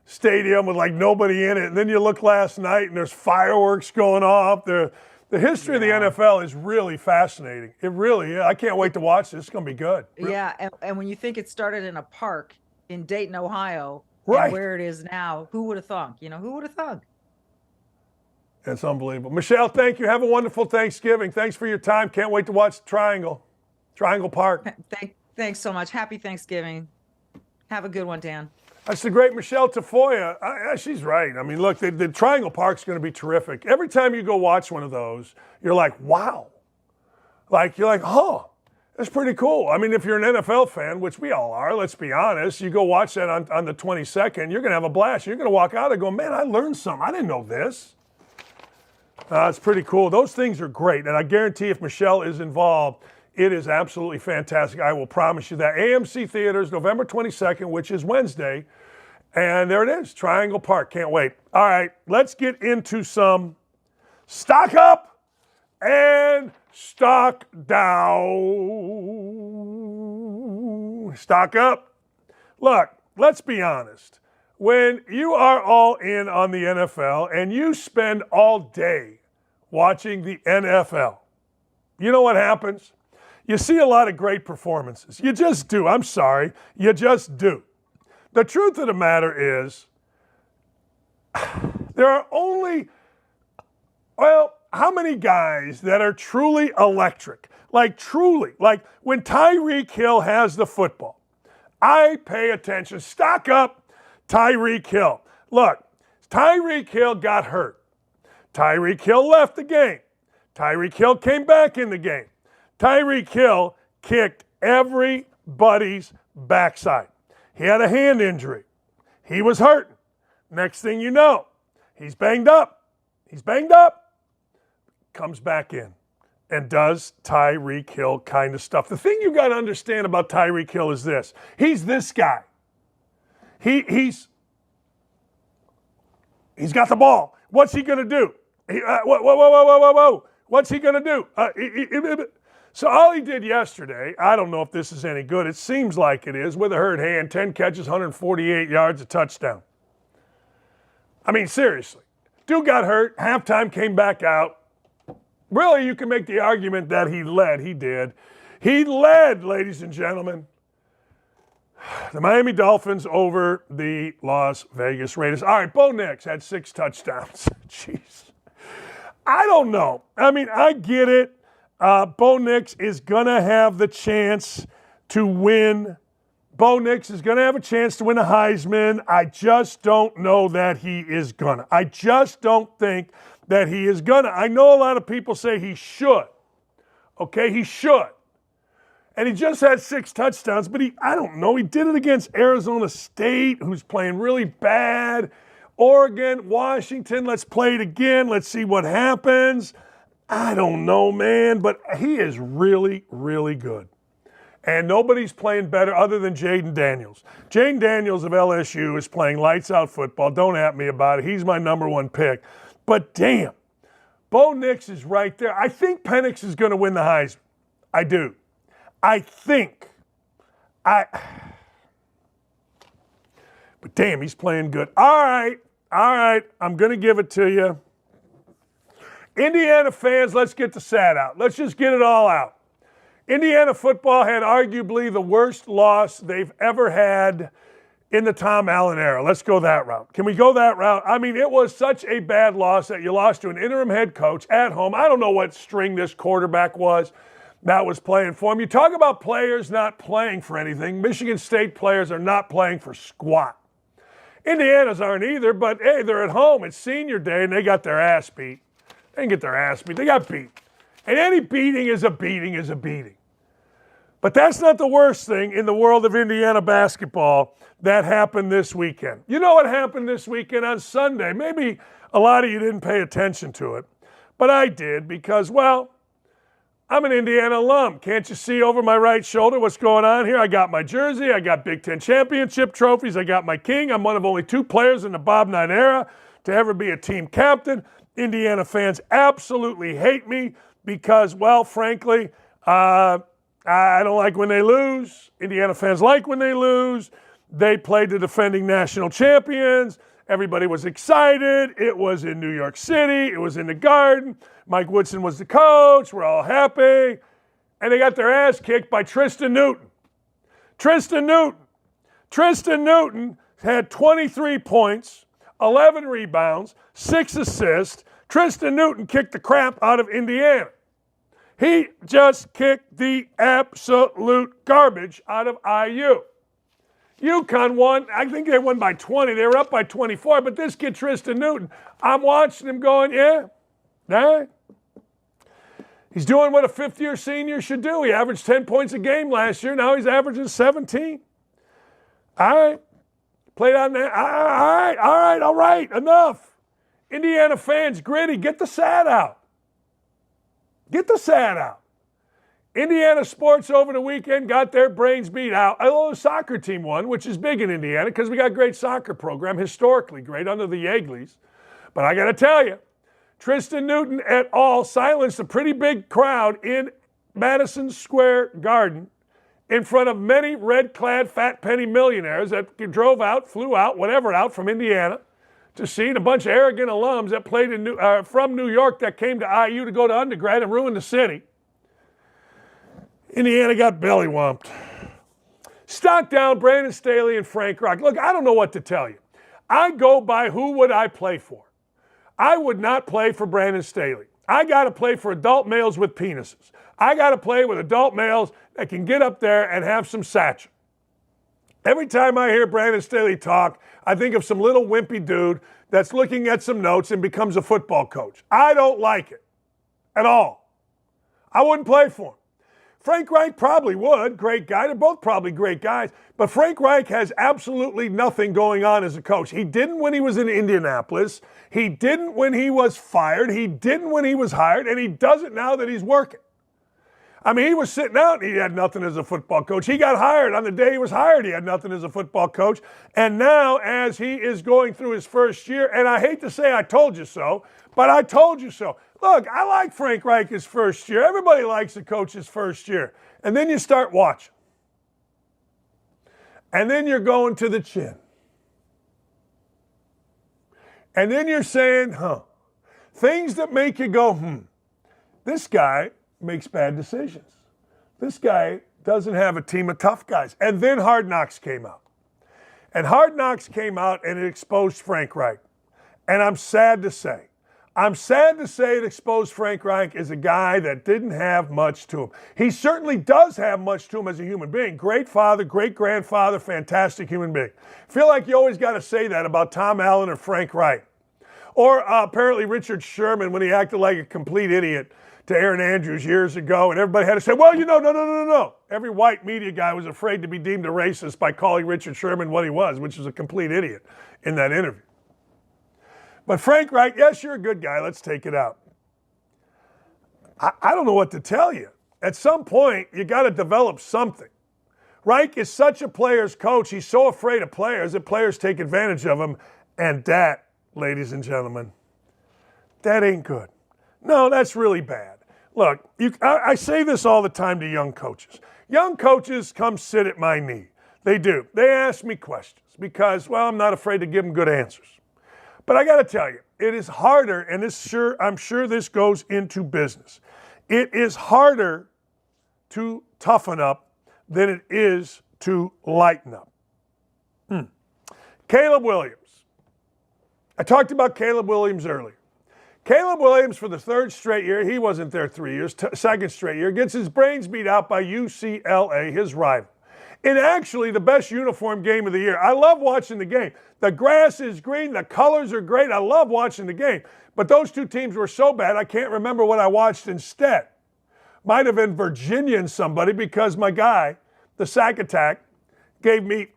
stadium with like nobody in it. And then you look last night and there's fireworks going off. The history of the NFL is really fascinating. It really is. I can't wait to watch this. It's going to be good. Yeah. And when you think it started in a park in Dayton, Ohio, right, and where it is now, who would have thunk? Who would have thunk? It's unbelievable. Michele, thank you. Have a wonderful Thanksgiving. Thanks for your time. Can't wait to watch Triangle Park. Thanks so much. Happy Thanksgiving. Have a good one, Dan. That's the great Michele Tafoya. She's right. I mean, look, the Triangle Park's going to be terrific. Every time you go watch one of those, you're like, wow. You're like, huh. That's pretty cool. I mean, if you're an NFL fan, which we all are, let's be honest, you go watch that on the 22nd, you're going to have a blast. You're going to walk out and go, man, I learned something. I didn't know this. It's pretty cool. Those things are great. And I guarantee if Michele is involved, it is absolutely fantastic. I will promise you that. AMC Theaters, November 22nd, which is Wednesday. And there it is, Triangle Park. Can't wait. All right, let's get into some stock up and stock down. Stock up. Look, let's be honest. When you are all in on the NFL and you spend all day watching the NFL, you know what happens? You see a lot of great performances. You just do. I'm sorry. You just do. The truth of the matter is, there are only, how many guys that are truly electric? Like when Tyreek Hill has the football, I pay attention. Stock up Tyreek Hill. Look, Tyreek Hill got hurt. Tyreek Hill left the game. Tyreek Hill came back in the game. Tyreek Hill kicked everybody's backside. He had a hand injury. He was hurting. Next thing you know, he's banged up. Comes back in and does Tyreek Hill kind of stuff. The thing you got to understand about Tyreek Hill is this. He's this guy. He's got the ball. What's he going to do? Whoa. What's he going to do? So all he did yesterday, I don't know if this is any good. It seems like it is. With a hurt hand, 10 catches, 148 yards, a touchdown. I mean, seriously. Dude got hurt. Halftime came back out. Really, you can make the argument that he led. He did. He led, ladies and gentlemen, the Miami Dolphins over the Las Vegas Raiders. All right, Bo Nix had 6 touchdowns. Jeez. I don't know. I mean, I get it. Bo Nix is going to have the chance to win. Bo Nix is going to have a chance to win a Heisman. I just don't know that he is going to. I just don't think that he is going to. I know a lot of people say he should. Okay, he should. And he just had 6 touchdowns, but I don't know. He did it against Arizona State, who's playing really bad. Oregon, Washington, let's play it again. Let's see what happens. I don't know, man, but he is really, really good. And nobody's playing better other than Jaden Daniels. Jaden Daniels of LSU is playing lights out football. Don't at me about it. He's my number 1 pick. But damn, Bo Nix is right there. I think Penix is going to win the Heisman. I do. I think. But damn, he's playing good. All right. I'm going to give it to you. Indiana fans, let's get the sad out. Let's just get it all out. Indiana football had arguably the worst loss they've ever had in the Tom Allen era. Let's go that route. Can we go that route? I mean, it was such a bad loss that you lost to an interim head coach at home. I don't know what string this quarterback was that was playing for him. You talk about players not playing for anything. Michigan State players are not playing for squat. Indiana's aren't either, but hey, they're at home. It's senior day, and they got their ass beat. They didn't get their ass beat. They got beat. And any beating is a beating is a beating. But that's not the worst thing in the world of Indiana basketball that happened this weekend. You know what happened this weekend on Sunday? Maybe a lot of you didn't pay attention to it, but I did because, well, I'm an Indiana alum. Can't you see over my right shoulder what's going on here? I got my jersey. I got Big Ten championship trophies. I got my king. I'm one of only 2 players in the Bob Knight era to ever be a team captain. Indiana fans absolutely hate me because, well, frankly, I don't like when they lose. Indiana fans like when they lose. They played the defending national champions. Everybody was excited. It was in New York City. It was in the Garden. Mike Woodson was the coach. We're all happy. And they got their ass kicked by Tristan Newton. Tristan Newton had 23 points, 11 rebounds, 6 assists. Tristan Newton kicked the crap out of Indiana. He just kicked the absolute garbage out of IU. UConn won. I think they won by 20. They were up by 24. But this kid, Tristan Newton, I'm watching him going, yeah. He's doing what a fifth-year senior should do. He averaged 10 points a game last year. Now he's averaging 17. All right. Played on that. All right. Enough. Indiana fans, gritty. Get the sad out. Get the sad out. Indiana sports over the weekend got their brains beat out. Although the soccer team won, which is big in Indiana because we got a great soccer program, historically great under the Yegleys. But I got to tell you, Tristan Newton et al. Silenced a pretty big crowd in Madison Square Garden in front of many red-clad fat penny millionaires that flew out from Indiana to see, and a bunch of arrogant alums that played from New York that came to IU to go to undergrad and ruin the city. Indiana got belly-wumped. Stock down, Brandon Staley and Frank Reich. Look, I don't know what to tell you. I go by who would I play for. I would not play for Brandon Staley. I got to play for adult males with penises. I got to play with adult males that can get up there and have some satchel. Every time I hear Brandon Staley talk, I think of some little wimpy dude that's looking at some notes and becomes a football coach. I don't like it at all. I wouldn't play for him. Frank Reich probably would. Great guy. They're both probably great guys. But Frank Reich has absolutely nothing going on as a coach. He didn't when he was in Indianapolis. He didn't when he was fired. He didn't when he was hired. And he doesn't now that he's working. I mean, he was sitting out and he had nothing as a football coach. He got hired on the day he was hired. He had nothing as a football coach. And now as he is going through his first year, and I hate to say I told you so, but I told you so. Look, I like Frank Reich his first year. Everybody likes a coach's first year. And then you start watching. And then you're going to the chin. And then you're saying, things that make you go, this guy makes bad decisions. This guy doesn't have a team of tough guys. And then Hard Knocks came out. And Hard Knocks came out and it exposed Frank Reich. And I'm sad to say it exposed Frank Reich as a guy that didn't have much to him. He certainly does have much to him as a human being. Great father, great grandfather, fantastic human being. Feel like you always got to say that about Tom Allen or Frank Reich. Or apparently Richard Sherman when he acted like a complete idiot to Aaron Andrews years ago, and everybody had to say, well, no. Every white media guy was afraid to be deemed a racist by calling Richard Sherman what he was, which was a complete idiot in that interview. But Frank Reich, yes, you're a good guy. Let's take it out. I don't know what to tell you. At some point, you got to develop something. Reich is such a player's coach. He's so afraid of players that players take advantage of him. And that, ladies and gentlemen, that ain't good. No, that's really bad. Look, I say this all the time to young coaches. Young coaches come sit at my knee. They do. They ask me questions because, well, I'm not afraid to give them good answers. But I got to tell you, it is harder, and I'm sure this goes into business. It is harder to toughen up than it is to lighten up. Caleb Williams. I talked about Caleb Williams earlier. Caleb Williams, for the third straight year, he wasn't there 3 years, second straight year, gets his brains beat out by UCLA, his rival. in actually the best uniform game of the year. I love watching the game. The grass is green. The colors are great. I love watching the game. But those two teams were so bad, I can't remember what I watched instead. Might have been Virginia and somebody, because my guy, the Sack Attack, gave me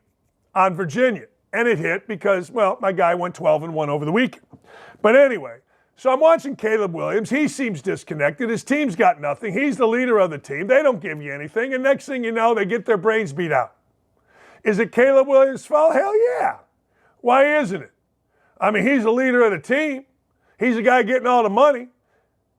on Virginia. And it hit because, well, my guy went 12-1 over the weekend. But anyway, so I'm watching Caleb Williams. He seems disconnected. His team's got nothing. He's the leader of the team. They don't give you anything. And next thing you know, they get their brains beat out. Is it Caleb Williams' fault? Hell yeah. Why isn't it? I mean, he's the leader of the team. He's the guy getting all the money.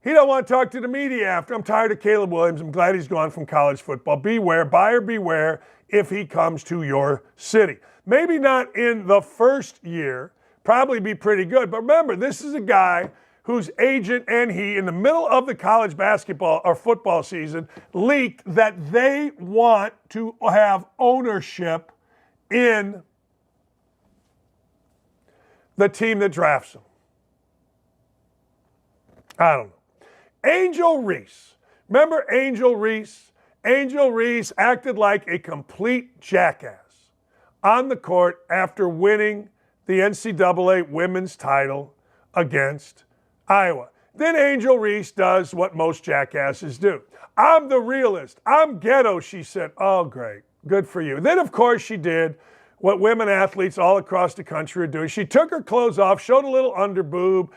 He don't want to talk to the media after. I'm tired of Caleb Williams. I'm glad he's gone from college football. Beware, buyer beware if he comes to your city. Maybe not in the first year. Probably be pretty good. But remember, this is a guy whose agent and he, in the middle of the college basketball or football season, leaked that they want to have ownership in the team that drafts him. I don't know. Angel Reese. Remember Angel Reese? Angel Reese acted like a complete jackass on the court after winning the NCAA women's title against Iowa. Then Angel Reese does what most jackasses do. I'm the realist. I'm ghetto, she said. Oh, great. Good for you. Then, of course, she did what women athletes all across the country are doing. She took her clothes off, showed a little underboob,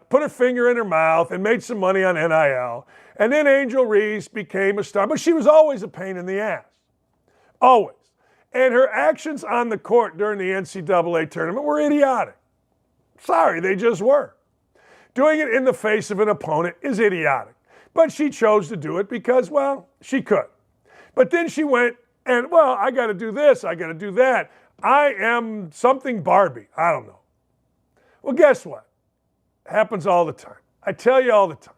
put her finger in her mouth, and made some money on NIL. And then Angel Reese became a star. But she was always a pain in the ass. Always. And her actions on the court during the NCAA tournament were idiotic. Sorry, they just were. Doing it in the face of an opponent is idiotic. But she chose to do it because, well, she could. But then she went and, well, I got to do this, I got to do that. I am something Barbie. I don't know. Well, guess what? It happens all the time. I tell you all the time.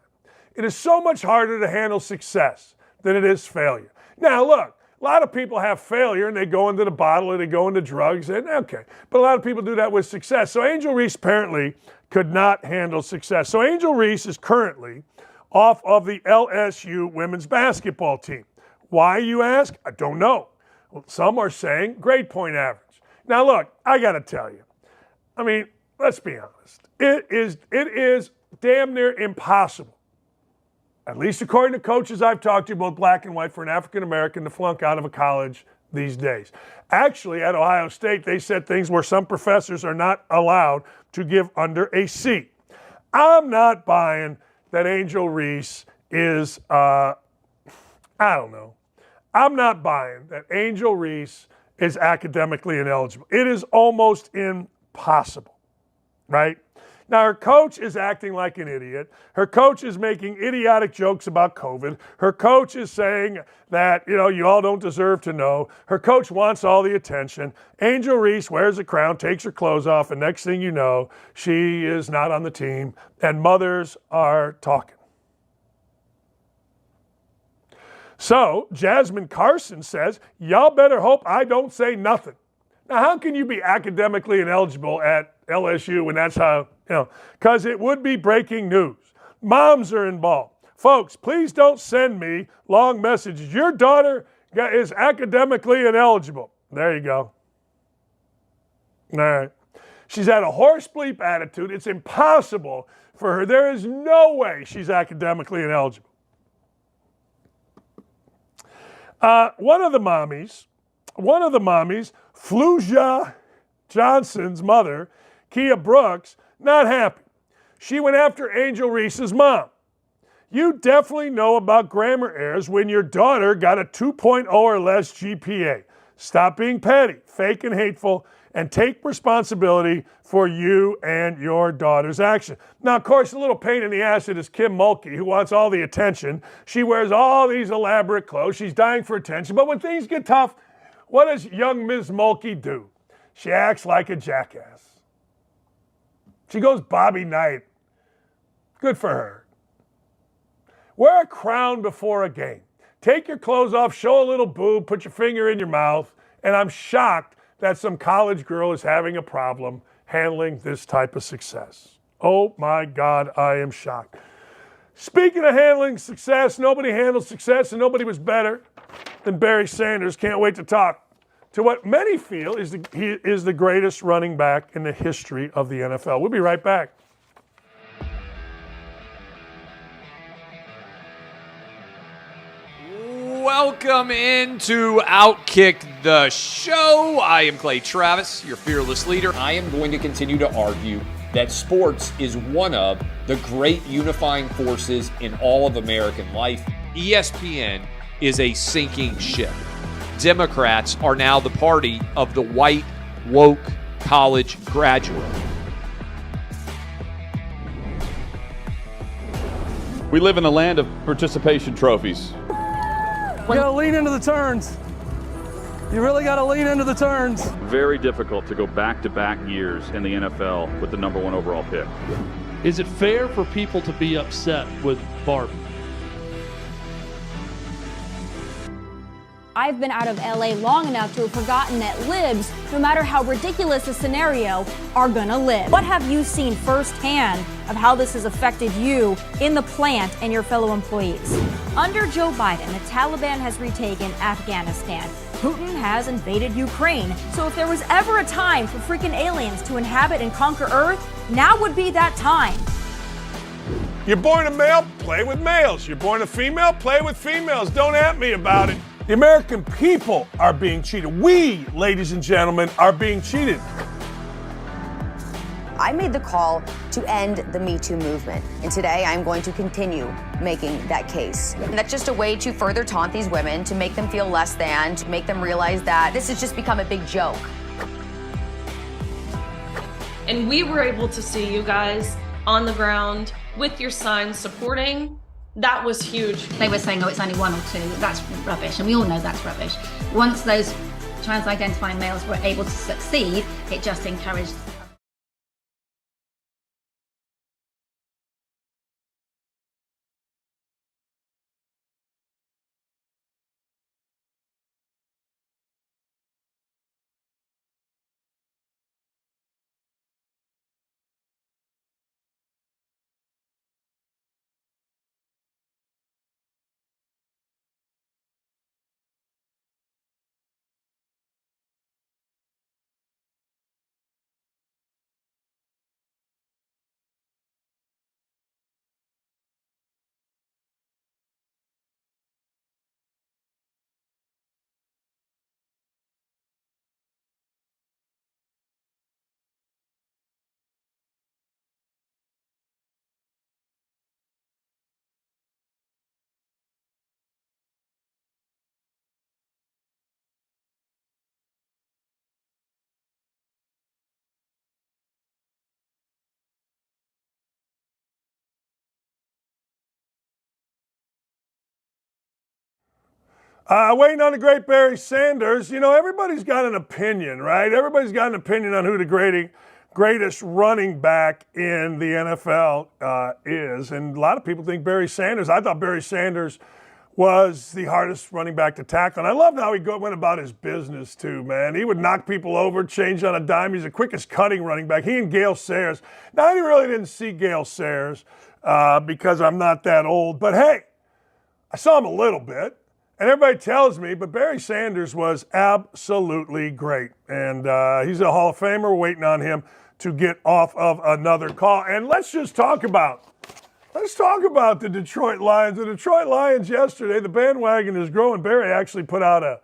It is so much harder to handle success than it is failure. Now, look, a lot of people have failure and they go into the bottle or they go into drugs, and okay. But a lot of people do that with success. So Angel Reese apparently could not handle success. So Angel Reese is currently off of the LSU women's basketball team. Why, you ask? I don't know. Well, some are saying grade point average. Now, look, I got to tell you. I mean, let's be honest. It is damn near impossible, at least according to coaches I've talked to, both black and white, for an African-American to flunk out of a college these days. Actually, at Ohio State, they said things where some professors are not allowed to give under a C. I'm not buying that Angel Reese is, I don't know. I'm not buying that Angel Reese is academically ineligible. It is almost impossible, right? Now, her coach is acting like an idiot. Her coach is making idiotic jokes about COVID. Her coach is saying that, you all don't deserve to know. Her coach wants all the attention. Angel Reese wears a crown, takes her clothes off, and next thing you know, she is not on the team, and mothers are talking. So, Jasmine Carson says, y'all better hope I don't say nothing. Now, how can you be academically ineligible at LSU when that's how, because it would be breaking news. Moms are involved. Folks, please don't send me long messages. Your daughter is academically ineligible. There you go. All right. She's had a horse bleep attitude. It's impossible for her. There is no way she's academically ineligible. One of the mommies, Fluja Johnson's mother, Kia Brooks, not happy. She went after Angel Reese's mom. You definitely know about grammar errors when your daughter got a 2.0 or less GPA. Stop being petty, fake, and hateful, and take responsibility for you and your daughter's action. Now, of course, a little pain in the ass is Kim Mulkey, who wants all the attention. She wears all these elaborate clothes. She's dying for attention. But when things get tough, what does young Ms. Mulkey do? She acts like a jackass. She goes Bobby Knight. Good for her. Wear a crown before a game. Take your clothes off, show a little boob, put your finger in your mouth, and I'm shocked that some college girl is having a problem handling this type of success. Oh my God, I am shocked. Speaking of handling success, nobody handled success and nobody was better than Barry Sanders. Can't wait to talk to what many feel is he is the greatest running back in the history of the NFL. We'll be right back. Welcome into Outkick the show. I am Clay Travis, your fearless leader. I am going to continue to argue that sports is one of the great unifying forces in all of American life. ESPN is a sinking ship. Democrats are now the party of the white, woke college graduate. We live in a land of participation trophies. You gotta lean into the turns. You really gotta lean into the turns. Very difficult to go back-to-back years in the NFL with the number 1 overall pick. Is it fair for people to be upset with Barbie? I've been out of LA long enough to have forgotten that libs, no matter how ridiculous the scenario, are gonna live. What have you seen firsthand of how this has affected you in the plant and your fellow employees? Under Joe Biden, the Taliban has retaken Afghanistan. Putin has invaded Ukraine. So if there was ever a time for freaking aliens to inhabit and conquer Earth, now would be that time. You're born a male, play with males. You're born a female, play with females. Don't at me about it. The American people are being cheated. We, ladies and gentlemen, are being cheated. I made the call to end the Me Too movement, and today I'm going to continue making that case. And that's just a way to further taunt these women, to make them feel less than, to make them realize that this has just become a big joke. And we were able to see you guys on the ground with your signs supporting. That was huge. They were saying, oh, it's only 1 or 2. That's rubbish, and we all know that's rubbish. Once those trans-identifying males were able to succeed, it just encouraged. Waiting on the great Barry Sanders. You know, everybody's got an opinion, right? Everybody's got an opinion on who the greatest running back in the NFL is. And a lot of people think Barry Sanders. I thought Barry Sanders was the hardest running back to tackle. And I loved how he went about his business, too, man. He would knock people over, change on a dime. He's the quickest cutting running back. He and Gale Sayers. Now, I really didn't see Gale Sayers because I'm not that old. But, hey, I saw him a little bit. And everybody tells me, but Barry Sanders was absolutely great. And he's a Hall of Famer. We're waiting on him to get off of another call. And let's talk about the Detroit Lions. The Detroit Lions yesterday, the bandwagon is growing. Barry actually put a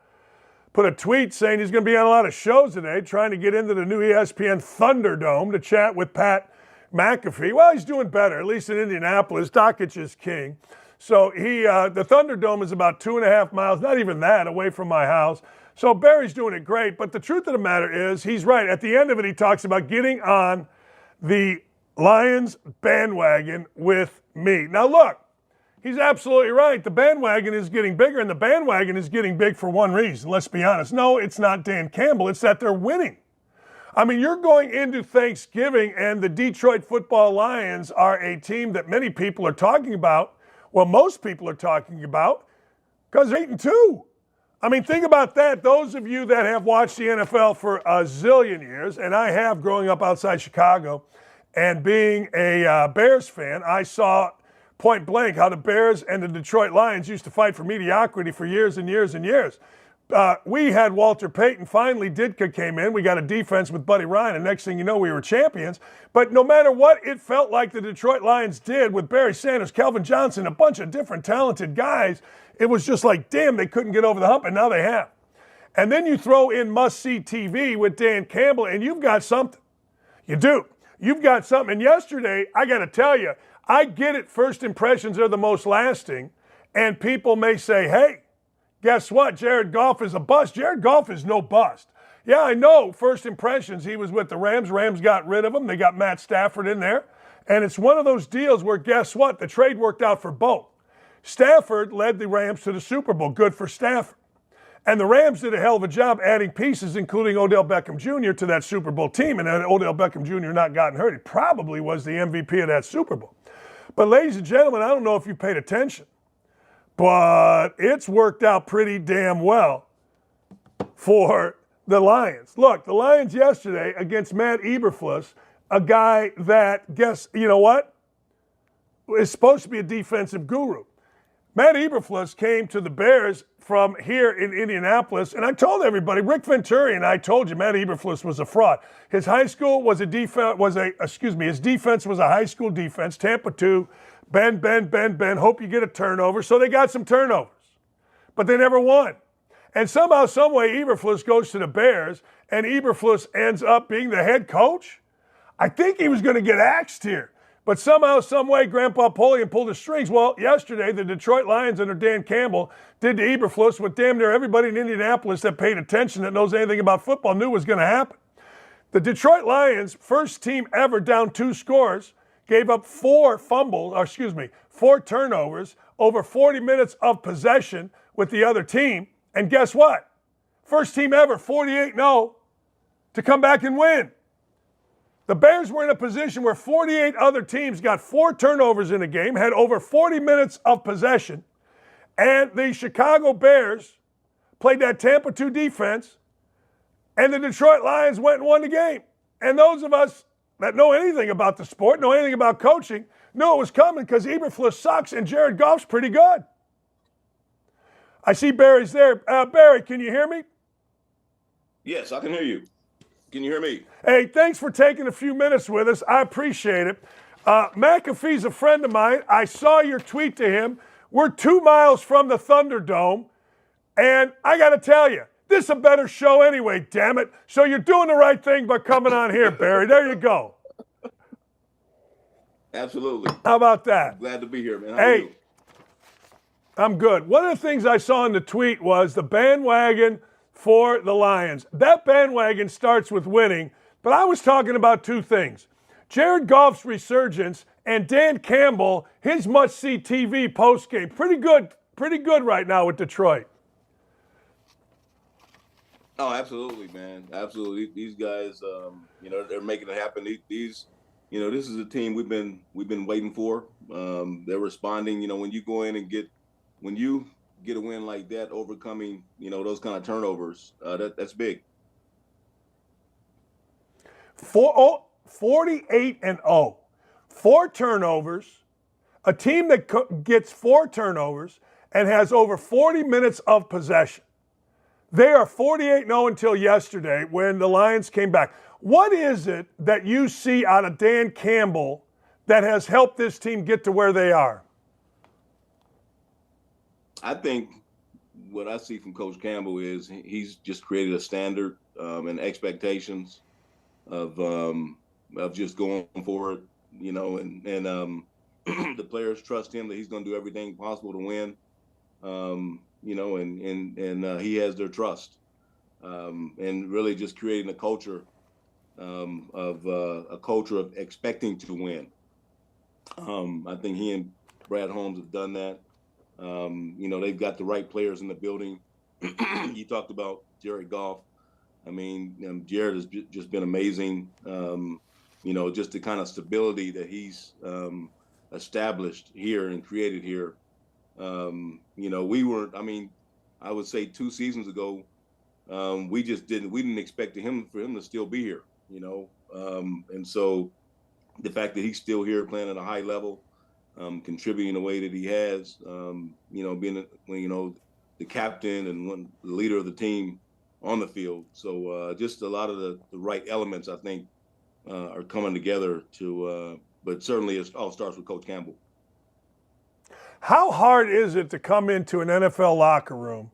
tweet saying he's going to be on a lot of shows today, trying to get into the new ESPN Thunderdome to chat with Pat McAfee. Well, he's doing better, at least in Indianapolis. Dakich is king. So the Thunderdome is about 2.5 miles, not even that, away from my house. So Barry's doing it great. But the truth of the matter is, he's right. At the end of it, he talks about getting on the Lions bandwagon with me. Now, look, he's absolutely right. The bandwagon is getting bigger, and the bandwagon is getting big for one reason. Let's be honest. No, it's not Dan Campbell. It's that they're winning. I mean, you're going into Thanksgiving, and the Detroit Football Lions are a team that many people are talking about. Well, most people are talking about because they're 8-2. I mean, think about that. Those of you that have watched the NFL for a zillion years, and I have growing up outside Chicago and being a Bears fan, I saw point blank how the Bears and the Detroit Lions used to fight for mediocrity for years and years and years. We had Walter Payton. Finally, Ditka came in. We got a defense with Buddy Ryan, and next thing you know, we were champions. But no matter what it felt like the Detroit Lions did with Barry Sanders, Kelvin Johnson, a bunch of different talented guys, it was just like, damn, they couldn't get over the hump, and now they have. And then you throw in must-see TV with Dan Campbell, and you've got something. You do. You've got something. And yesterday, I got to tell you, I get it, first impressions are the most lasting, and people may say, hey, guess what? Jared Goff is a bust. Jared Goff is no bust. Yeah, I know. First impressions, he was with the Rams. Rams got rid of him. They got Matt Stafford in there. And it's one of those deals where, guess what? The trade worked out for both. Stafford led the Rams to the Super Bowl. Good for Stafford. And the Rams did a hell of a job adding pieces, including Odell Beckham Jr. to that Super Bowl team. And had Odell Beckham Jr. not gotten hurt, he probably was the MVP of that Super Bowl. But ladies and gentlemen, I don't know if you paid attention, but it's worked out pretty damn well for the Lions. Look, the Lions yesterday against Matt Eberflus, a guy that, you know what, is supposed to be a defensive guru. Matt Eberflus came to the Bears from here in Indianapolis, and I told everybody, Rick Venturi and I told you Matt Eberflus was a fraud. His high school was his defense was a high school defense, Tampa 2, bend, hope you get a turnover. So they got some turnovers, but they never won. And somehow, some way, Eberflus goes to the Bears, and Eberflus ends up being the head coach. I think he was going to get axed here. But somehow, some way, Grandpa Polian pulled the strings. Well, yesterday, the Detroit Lions under Dan Campbell did to Eberflus what damn near everybody in Indianapolis that paid attention, that knows anything about football, knew was going to happen. The Detroit Lions, first team ever down 2 scores, gave up 4 turnovers, over 40 minutes of possession with the other team. And guess what? First team ever, 48-0, to come back and win. The Bears were in a position where 48 other teams got 4 turnovers in a game, had over 40 minutes of possession, and the Chicago Bears played that Tampa 2 defense, and the Detroit Lions went and won the game. And those of us that know anything about the sport, know anything about coaching, knew it was coming because Eberflus sucks and Jared Goff's pretty good. I see Barry's there. Barry, can you hear me? Yes, I can hear you. Can you hear me? Hey, thanks for taking a few minutes with us. I appreciate it. McAfee's a friend of mine. I saw your tweet to him. We're 2 miles from the Thunderdome, and I got to tell you, this is a better show anyway, damn it. So you're doing the right thing by coming on here, Barry. There you go. Absolutely. How about that? Glad to be here, man. How hey, are you? I'm good. One of the things I saw in the tweet was the bandwagon for the Lions. That bandwagon starts with winning, but I was talking about 2 things. Jared Goff's resurgence and Dan Campbell, his must-see TV postgame. Pretty good right now with Detroit. Oh, absolutely, man. Absolutely. These guys, they're making it happen. These, this is a team we've been waiting for. They're responding. When you go in and when you get a win like that, overcoming, those kind of turnovers, that's big. 48-0, 4 turnovers, a team that gets 4 turnovers and has over 40 minutes of possession. They are 48-0 until yesterday when the Lions came back. What is it that you see out of Dan Campbell that has helped this team get to where they are? I think what I see from Coach Campbell is he's just created a standard and expectations of just going forward, and the players trust him that he's going to do everything possible to win, and he has their trust, and really just creating a culture of expecting to win. I think he and Brad Holmes have done that. They've got the right players in the building. You talked about Jared Goff. I mean, Jared has just been amazing. Just the kind of stability that he's established here and created here. I would say 2 seasons ago, we didn't expect for him to still be here, and so the fact that he's still here playing at a high level, contributing the way that he has, being, the captain and the leader of the team on the field. So just a lot of the right elements, I think, are coming together but certainly it all starts with Coach Campbell. How hard is it to come into an NFL locker room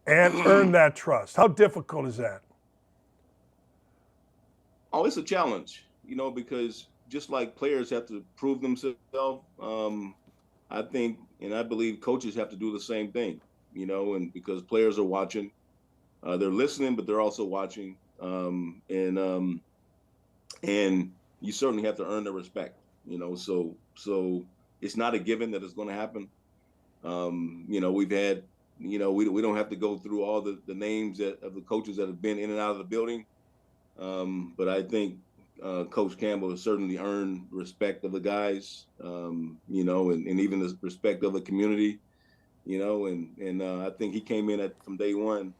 and earn that trust? How difficult is that? Oh, it's a challenge, because just like players have to prove themselves, I think and I believe coaches have to do the same thing, and because players are watching, they're listening, but they're also watching, and you certainly have to earn their respect, so it's not a given that it's going to happen. We've had, we don't have to go through all the names of the coaches that have been in and out of the building. But I think Coach Campbell has certainly earned respect of the guys, and even the respect of the community, and I think he came in from day one,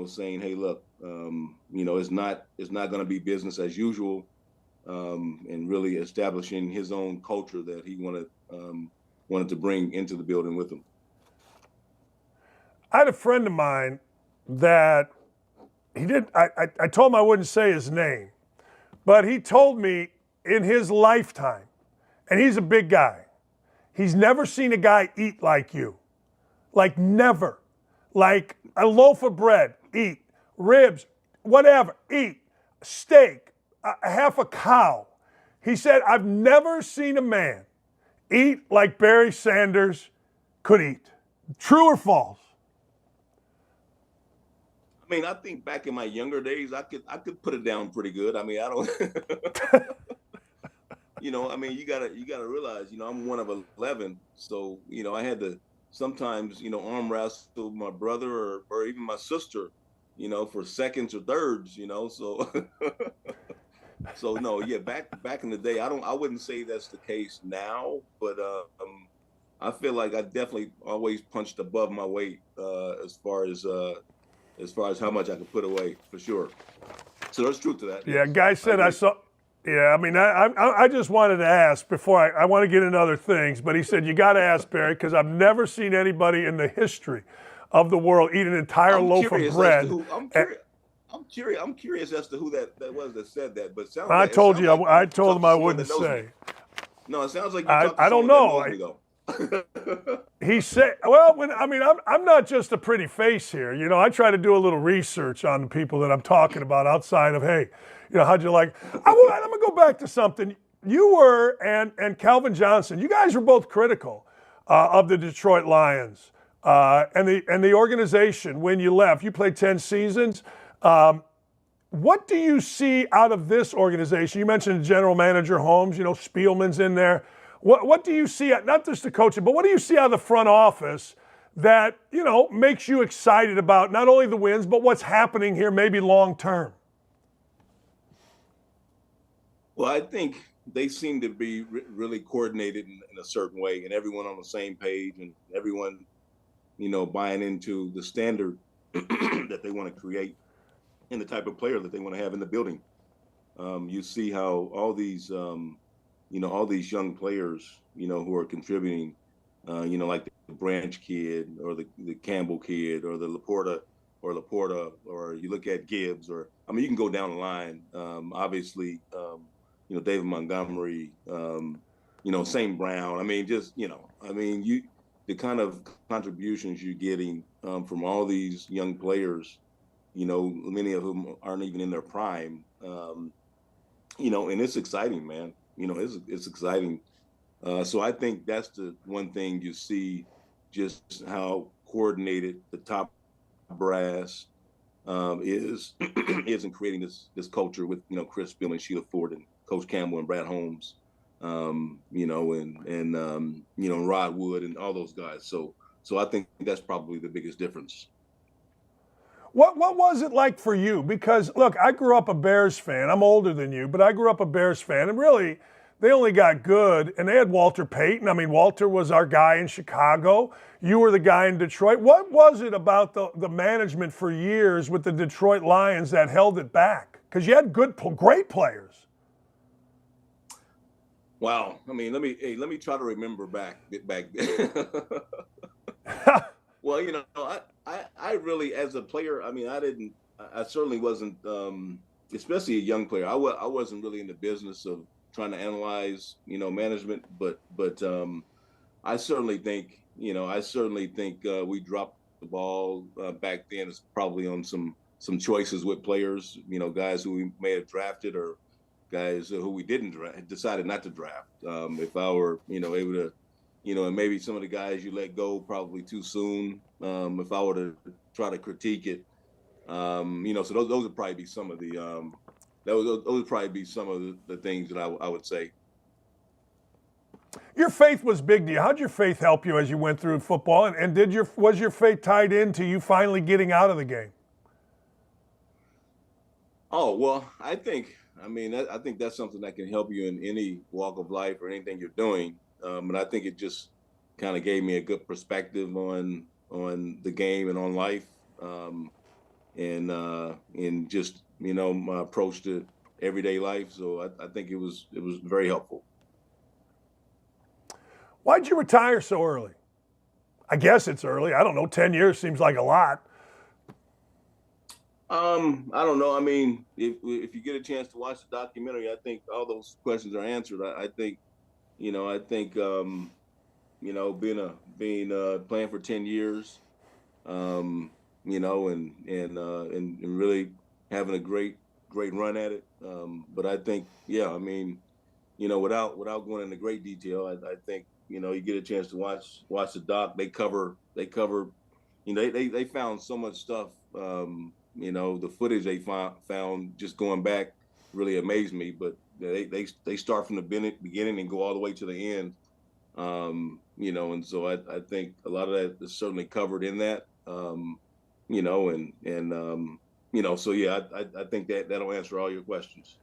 saying, hey, look, it's not going to be business as usual, and really establishing his own culture that he wanted to bring into the building with him. I had a friend of mine that I told him I wouldn't say his name, but he told me in his lifetime, and he's a big guy, he's never seen a guy eat like you. Like never. Like a loaf of bread, eat. Ribs, whatever, eat. Steak, half a cow. He said, I've never seen a man eat like Barry Sanders could eat. True or false? I mean, I think back in my younger days, I could put it down pretty good. I mean, I don't, you gotta realize, I'm one of 11. So, I had to sometimes, arm wrestle my brother or even my sister, for seconds or thirds, so, so no, yeah, back in the day, I wouldn't say that's the case now, but, I feel like I definitely always punched above my weight, as far as how much I could put away, for sure. So there's truth to that. Yeah, guy said I saw. Yeah, I mean, I just wanted to ask before I want to get into other things, but he said you got to ask Barry because I've never seen anybody in the history of the world eat an entire loaf of bread. I'm curious as to who that was that said that. But I told him I wouldn't say. No, it sounds like I don't know. He said, well, I'm not just a pretty face here. I try to do a little research on the people that I'm talking about outside of, hey, how'd you like? I'm going to go back to something. You were, and Calvin Johnson, you guys were both critical of the Detroit Lions and the organization when you left. You played 10 seasons. What do you see out of this organization? You mentioned General Manager Holmes, Spielman's in there. What do you see, not just the coaching, but what do you see out of the front office that, makes you excited about not only the wins, but what's happening here maybe long term? Well, I think they seem to be really coordinated in a certain way and everyone on the same page and everyone, buying into the standard that they want to create and the type of player that they want to have in the building. You see how all these young players, who are contributing, like the Branch kid or the Campbell kid or the Laporta, or you look at Gibbs, you can go down the line. Obviously, David Montgomery, St. Brown. The kind of contributions you're getting from all these young players, many of whom aren't even in their prime, and it's exciting, man. It's exciting. So I think that's the one thing you see, just how coordinated the top brass is in creating this culture with Chris Spielman, Sheila Ford, and Coach Campbell and Brad Holmes, and Rod Wood and all those guys. So I think that's probably the biggest difference. What was it like for you? Because, look, I grew up a Bears fan. I'm older than you, but I grew up a Bears fan. And really, they only got good, and they had Walter Payton. Walter was our guy in Chicago. You were the guy in Detroit. What was it about the management for years with the Detroit Lions that held it back? Because you had great players. Wow. I mean, let me try to remember back then. Well, I really, as a player, I mean, I certainly wasn't, especially a young player. I wasn't really in the business of trying to analyze, management, but I certainly think, we dropped the ball back then. It's probably on some choices with players, guys who we may have drafted or guys who we decided not to draft. If I were, able to, and maybe some of the guys you let go probably too soon. If I were to try to critique it, so those would probably be some of the, those would probably be some of the things that I would say. Your faith was big to you. How'd your faith help you as you went through football? And was your faith tied into you finally getting out of the game? Oh, well, I think that's something that can help you in any walk of life or anything you're doing. And I think it just kind of gave me a good perspective on the game and on life, and just, my approach to everyday life. So I think it was very helpful. Why'd you retire so early? I guess it's early. I don't know. 10 years seems like a lot. I don't know. I mean, if you get a chance to watch the documentary, I think all those questions are answered. I think being playing for 10 years, and really having a great run at it. But I think, without going into great detail, I think, you get a chance to watch the doc. They cover, they found so much stuff. The footage they found just going back really amazed me. But they start from the beginning and go all the way to the end. And so I think a lot of that is certainly covered in that. So yeah, I think that'll answer all your questions.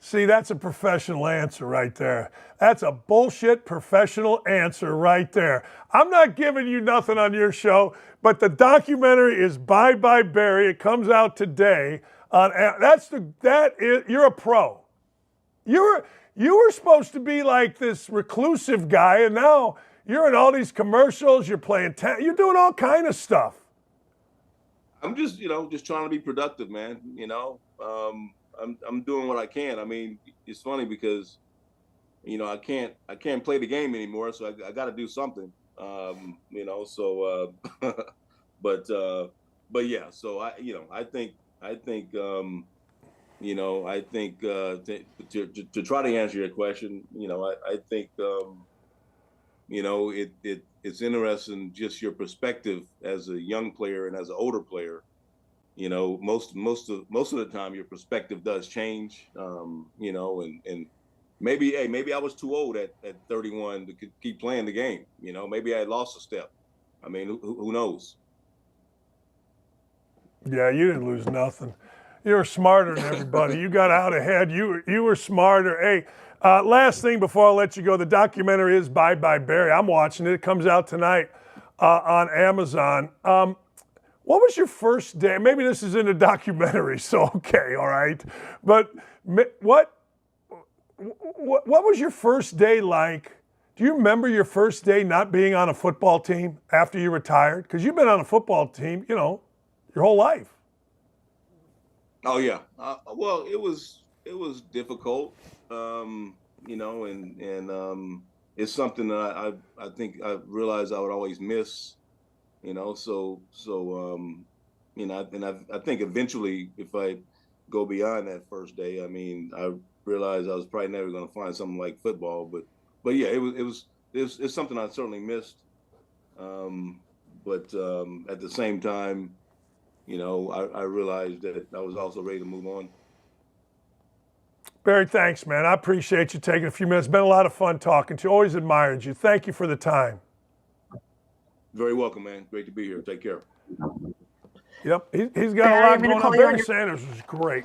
See, that's a professional answer right there. That's a bullshit professional answer right there. I'm not giving you nothing on your show, but the documentary is Bye Bye Barry. It comes out today. You're a pro. You were supposed to be like this reclusive guy, and now you're in all these commercials. You're playing you're doing all kind of stuff. I'm just trying to be productive, man. I'm doing what I can. I mean, it's funny because, I can't play the game anymore, so I got to do something. But yeah. So I think to try to answer your question, I think it's interesting just your perspective as a young player and as an older player. Most of the time your perspective does change, and maybe I was too old at 31 to keep playing the game. Maybe I had lost a step. I mean, who knows? Yeah, you didn't lose nothing. You were smarter than everybody. You got out ahead. You were smarter. Hey, last thing before I let you go, the documentary is Bye Bye Barry. I'm watching it. It comes out tonight on Amazon. What was your first day? Maybe this is in a documentary, so okay, all right. But what was your first day like? Do you remember your first day not being on a football team after you retired? Because you've been on a football team, your whole life. Oh yeah. Well, it was difficult, and it's something that I think I realized I would always miss. And I think eventually, if I go beyond that first day, I mean, I realized I was probably never going to find something like football, but yeah, it's something I certainly missed. But at the same time, I realized that I was also ready to move on. Barry, thanks, man. I appreciate you taking a few minutes. It's been a lot of fun talking to you. Always admired you. Thank you for the time. Very welcome, man. Great to be here. Take care. Yep, he's got a lot going on. Barry Sanders was great.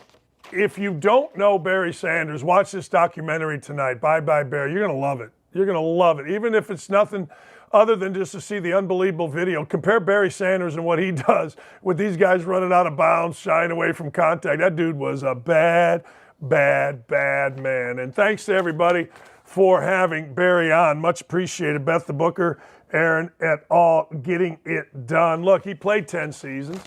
If you don't know Barry Sanders, watch this documentary tonight, Bye Bye Barry. You're going to love it. You're going to love it. Even if it's nothing other than just to see the unbelievable video. Compare Barry Sanders and what he does with these guys running out of bounds, shying away from contact. That dude was a bad bad, bad man. And thanks to everybody for having Barry on. Much appreciated. Beth the Booker, Aaron et al. Getting it done. Look, he played 10 seasons.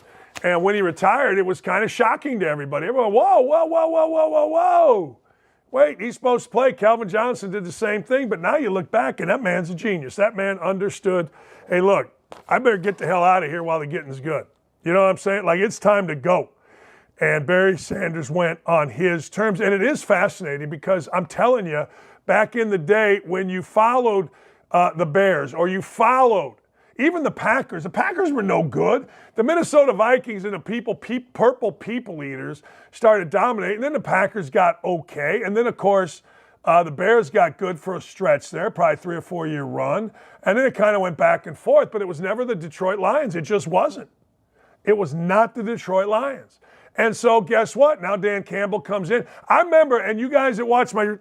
And when he retired, it was kind of shocking to everybody. Everyone, whoa. Wait, he's supposed to play. Calvin Johnson did the same thing. But now you look back, and that man's a genius. That man understood, hey, look, I better get the hell out of here while the getting's good. You know what I'm saying? Like, it's time to go. And Barry Sanders went on his terms. And it is fascinating because I'm telling you, back in the day when you followed the Bears or you followed even the Packers were no good. The Minnesota Vikings and the purple people eaters started dominating. Then the Packers got okay. And then, of course, the Bears got good for a stretch there, probably 3 or 4 year run. And then it kind of went back and forth, but it was never the Detroit Lions. It just wasn't. It was not the Detroit Lions. And so guess what? Now Dan Campbell comes in. I remember, and you guys that watch my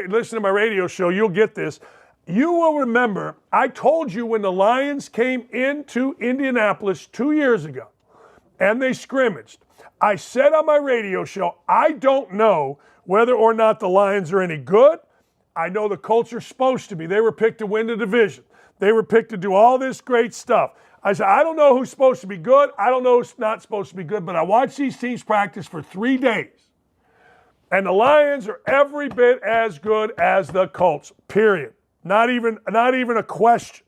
listen to my radio show, you'll get this. You will remember, I told you when the Lions came into Indianapolis 2 years ago and they scrimmaged, I said on my radio show, I don't know whether or not the Lions are any good. I know the culture's supposed to be. They were picked to win the division. They were picked to do all this great stuff. I said, I don't know who's supposed to be good. I don't know who's not supposed to be good, but I watched these teams practice for 3 days. And the Lions are every bit as good as the Colts, period. Not even a question.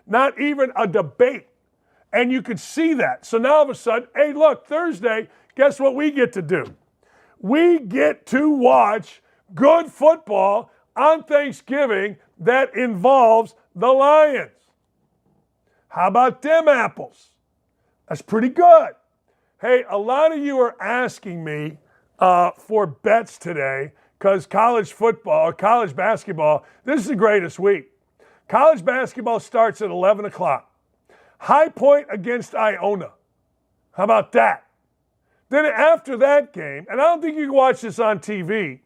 Not even a debate. And you could see that. So now all of a sudden, hey, look, Thursday, guess what we get to do? We get to watch good football on Thanksgiving that involves the Lions. How about them apples? That's pretty good. Hey, a lot of you are asking me for bets today because college football or college basketball, this is the greatest week. College basketball starts at 11 o'clock. High Point against Iona. How about that? Then after that game, and I don't think you can watch this on TV,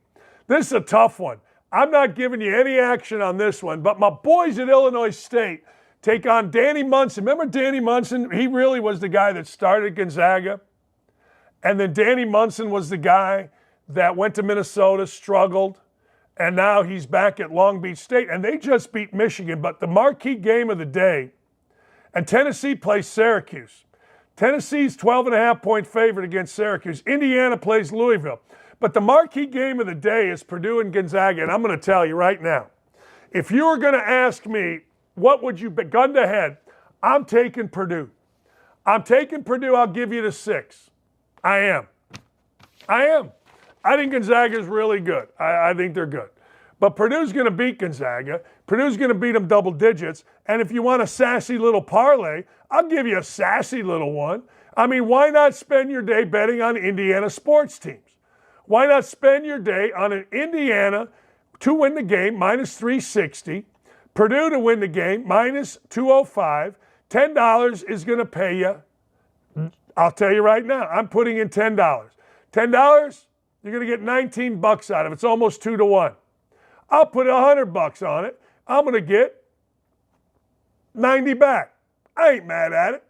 this is a tough one. I'm not giving you any action on this one, but my boys at Illinois State take on Danny Munson. Remember Danny Munson? He really was the guy that started Gonzaga. And then Danny Munson was the guy that went to Minnesota, struggled, and now he's back at Long Beach State. And they just beat Michigan. But the marquee game of the day, and Tennessee plays Syracuse. Tennessee's 12.5-point favorite against Syracuse. Indiana plays Louisville. But the marquee game of the day is Purdue and Gonzaga. And I'm going to tell you right now, if you were going to ask me, what would you bet? Gun to head, I'm taking Purdue. I'm taking Purdue. I'll give you the 6. I am. I think Gonzaga's really good. I think they're good. But Purdue's going to beat Gonzaga. Purdue's going to beat them double digits. And if you want a sassy little parlay, I'll give you a sassy little one. I mean, why not spend your day betting on Indiana sports teams? Why not spend your day on an Indiana to win the game, minus 360, Purdue to win the game, minus 205. $10 is going to pay you. I'll tell you right now, I'm putting in $10. $10, you're going to get $19 out of it. It's almost 2 to 1. I'll put $100 on it. I'm going to get 90 back. I ain't mad at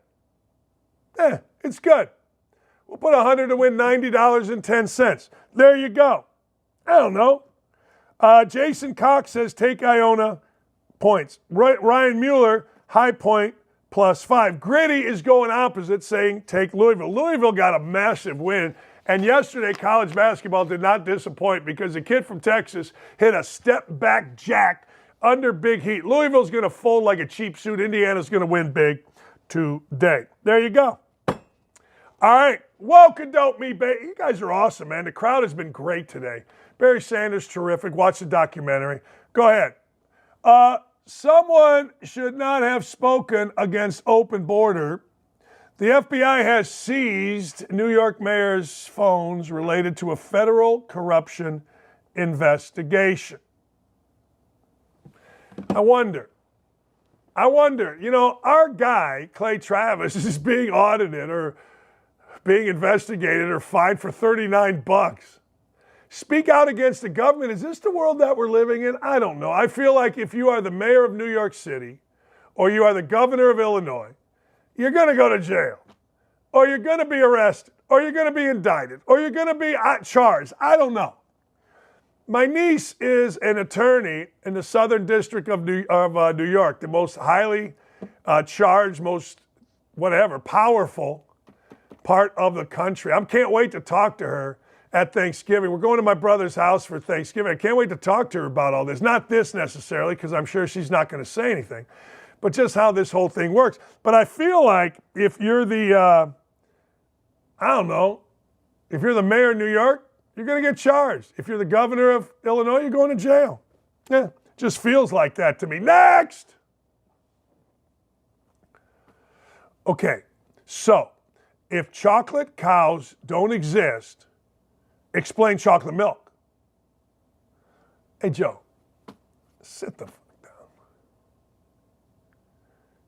it. It's good. We'll put 100 to win $90.10. There you go. I don't know. Jason Cox says take Iona points. Ryan Mueller, High Point, +5. Gritty is going opposite, saying take Louisville. Louisville got a massive win. And yesterday, college basketball did not disappoint because the kid from Texas hit a step-back jack under big heat. Louisville's going to fold like a cheap suit. Indiana's going to win big today. There you go. All right. Welcome, Dope Me, baby. You guys are awesome, man. The crowd has been great today. Barry Sanders, terrific. Watch the documentary. Go ahead. Someone should not have spoken against open border. The FBI has seized New York mayor's phones related to a federal corruption investigation. I wonder, our guy, Clay Travis, is being audited or being investigated or fined for $39. Speak out against the government. Is this the world that we're living in? I don't know. I feel like if you are the mayor of New York City or you are the governor of Illinois, you're going to go to jail, or you're going to be arrested, or you're going to be indicted, or you're going to be charged. I don't know. My niece is an attorney in the Southern District of New York, the most highly charged, most powerful part of the country. I can't wait to talk to her at Thanksgiving. We're going to my brother's house for Thanksgiving. I can't wait to talk to her about all this. Not this necessarily, because I'm sure she's not going to say anything, but just how this whole thing works. But I feel like if you're the, if you're the mayor of New York, you're going to get charged. If you're the governor of Illinois, you're going to jail. Yeah, just feels like that to me. Next! Okay, so if chocolate cows don't exist, explain chocolate milk. Hey, Joe, sit the fuck down.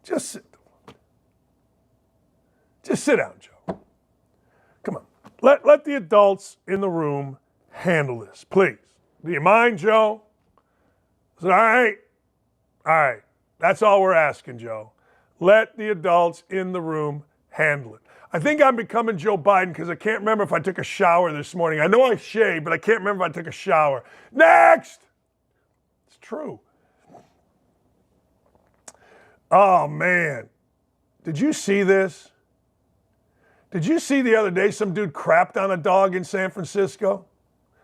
Just sit down, Joe. Come on. Let the adults in the room handle this, please. Do you mind, Joe? Is it all right? All right. That's all we're asking, Joe. Let the adults in the room handle it. I think I'm becoming Joe Biden because I can't remember if I took a shower this morning. I know I shaved, but I can't remember if I took a shower. Next! It's true. Oh, man. Did you see this? Did you see the other day some dude crapped on a dog in San Francisco?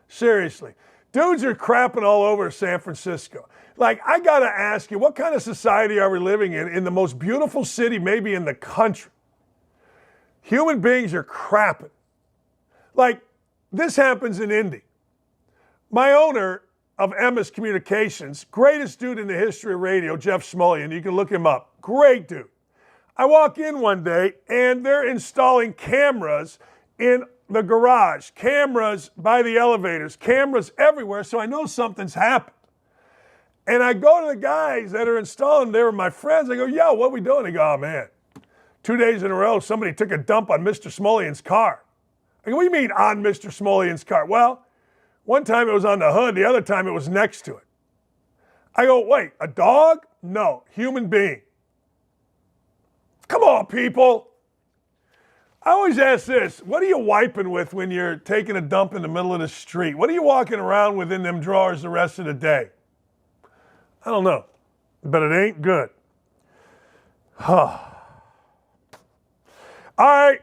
Seriously. Dudes are crapping all over San Francisco. Like, I got to ask you, what kind of society are we living in the most beautiful city maybe in the country? Human beings are crapping. Like, this happens in Indy. My owner of Emmis Communications, greatest dude in the history of radio, Jeff Smullian, you can look him up. Great dude. I walk in one day, and they're installing cameras in the garage, cameras by the elevators, cameras everywhere, so I know something's happened. And I go to the guys that are installing, they were my friends. I go, yo, what are we doing? They go, oh, man, 2 days in a row, somebody took a dump on Mr. Smullian's car. I go, what do you mean on Mr. Smullian's car? Well, one time it was on the hood, the other time it was next to it. I go, wait, a dog? No, human being. Come on, people. I always ask this, what are you wiping with when you're taking a dump in the middle of the street? What are you walking around with in them drawers the rest of the day? I don't know, but it ain't good. All right,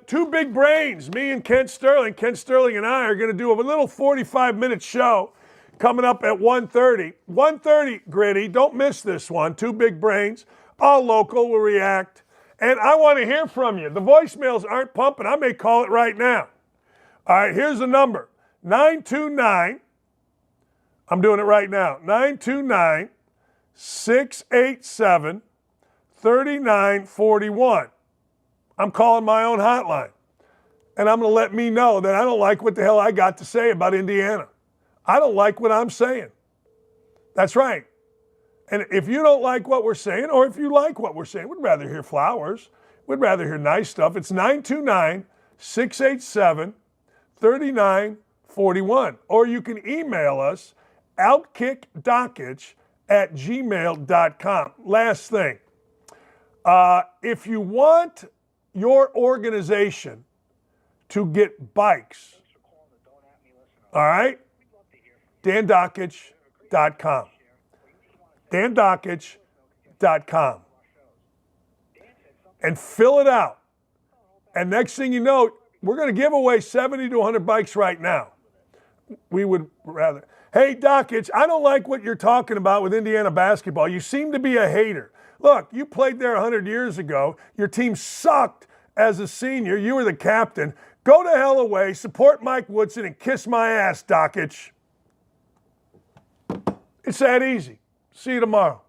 two big brains, me and Kent Sterling. Kent Sterling and I are going to do a little 45-minute show coming up at 1:30. 1:30, Gritty, don't miss this one. Two big brains, all local, will react. And I want to hear from you. The voicemails aren't pumping. I may call it right now. All right, here's the number, 929, I'm doing it right now, 929-687-3941. I'm calling my own hotline. And I'm going to let me know that I don't like what the hell I got to say about Indiana. I don't like what I'm saying. That's right. And if you don't like what we're saying, or if you like what we're saying, we'd rather hear flowers. We'd rather hear nice stuff. It's 929-687-3941. Or you can email us, outkickdakich@gmail.com. Last thing. If you want your organization to get bikes, all right, dandakich.com. dandakich.com. And fill it out. And next thing you know, we're going to give away 70 to 100 bikes right now. We would rather. Hey, Dakich, I don't like what you're talking about with Indiana basketball. You seem to be a hater. Look, you played there 100 years ago. Your team sucked as a senior. You were the captain. Go to hell away, support Mike Woodson, and kiss my ass, Dakich. It's that easy. See you tomorrow.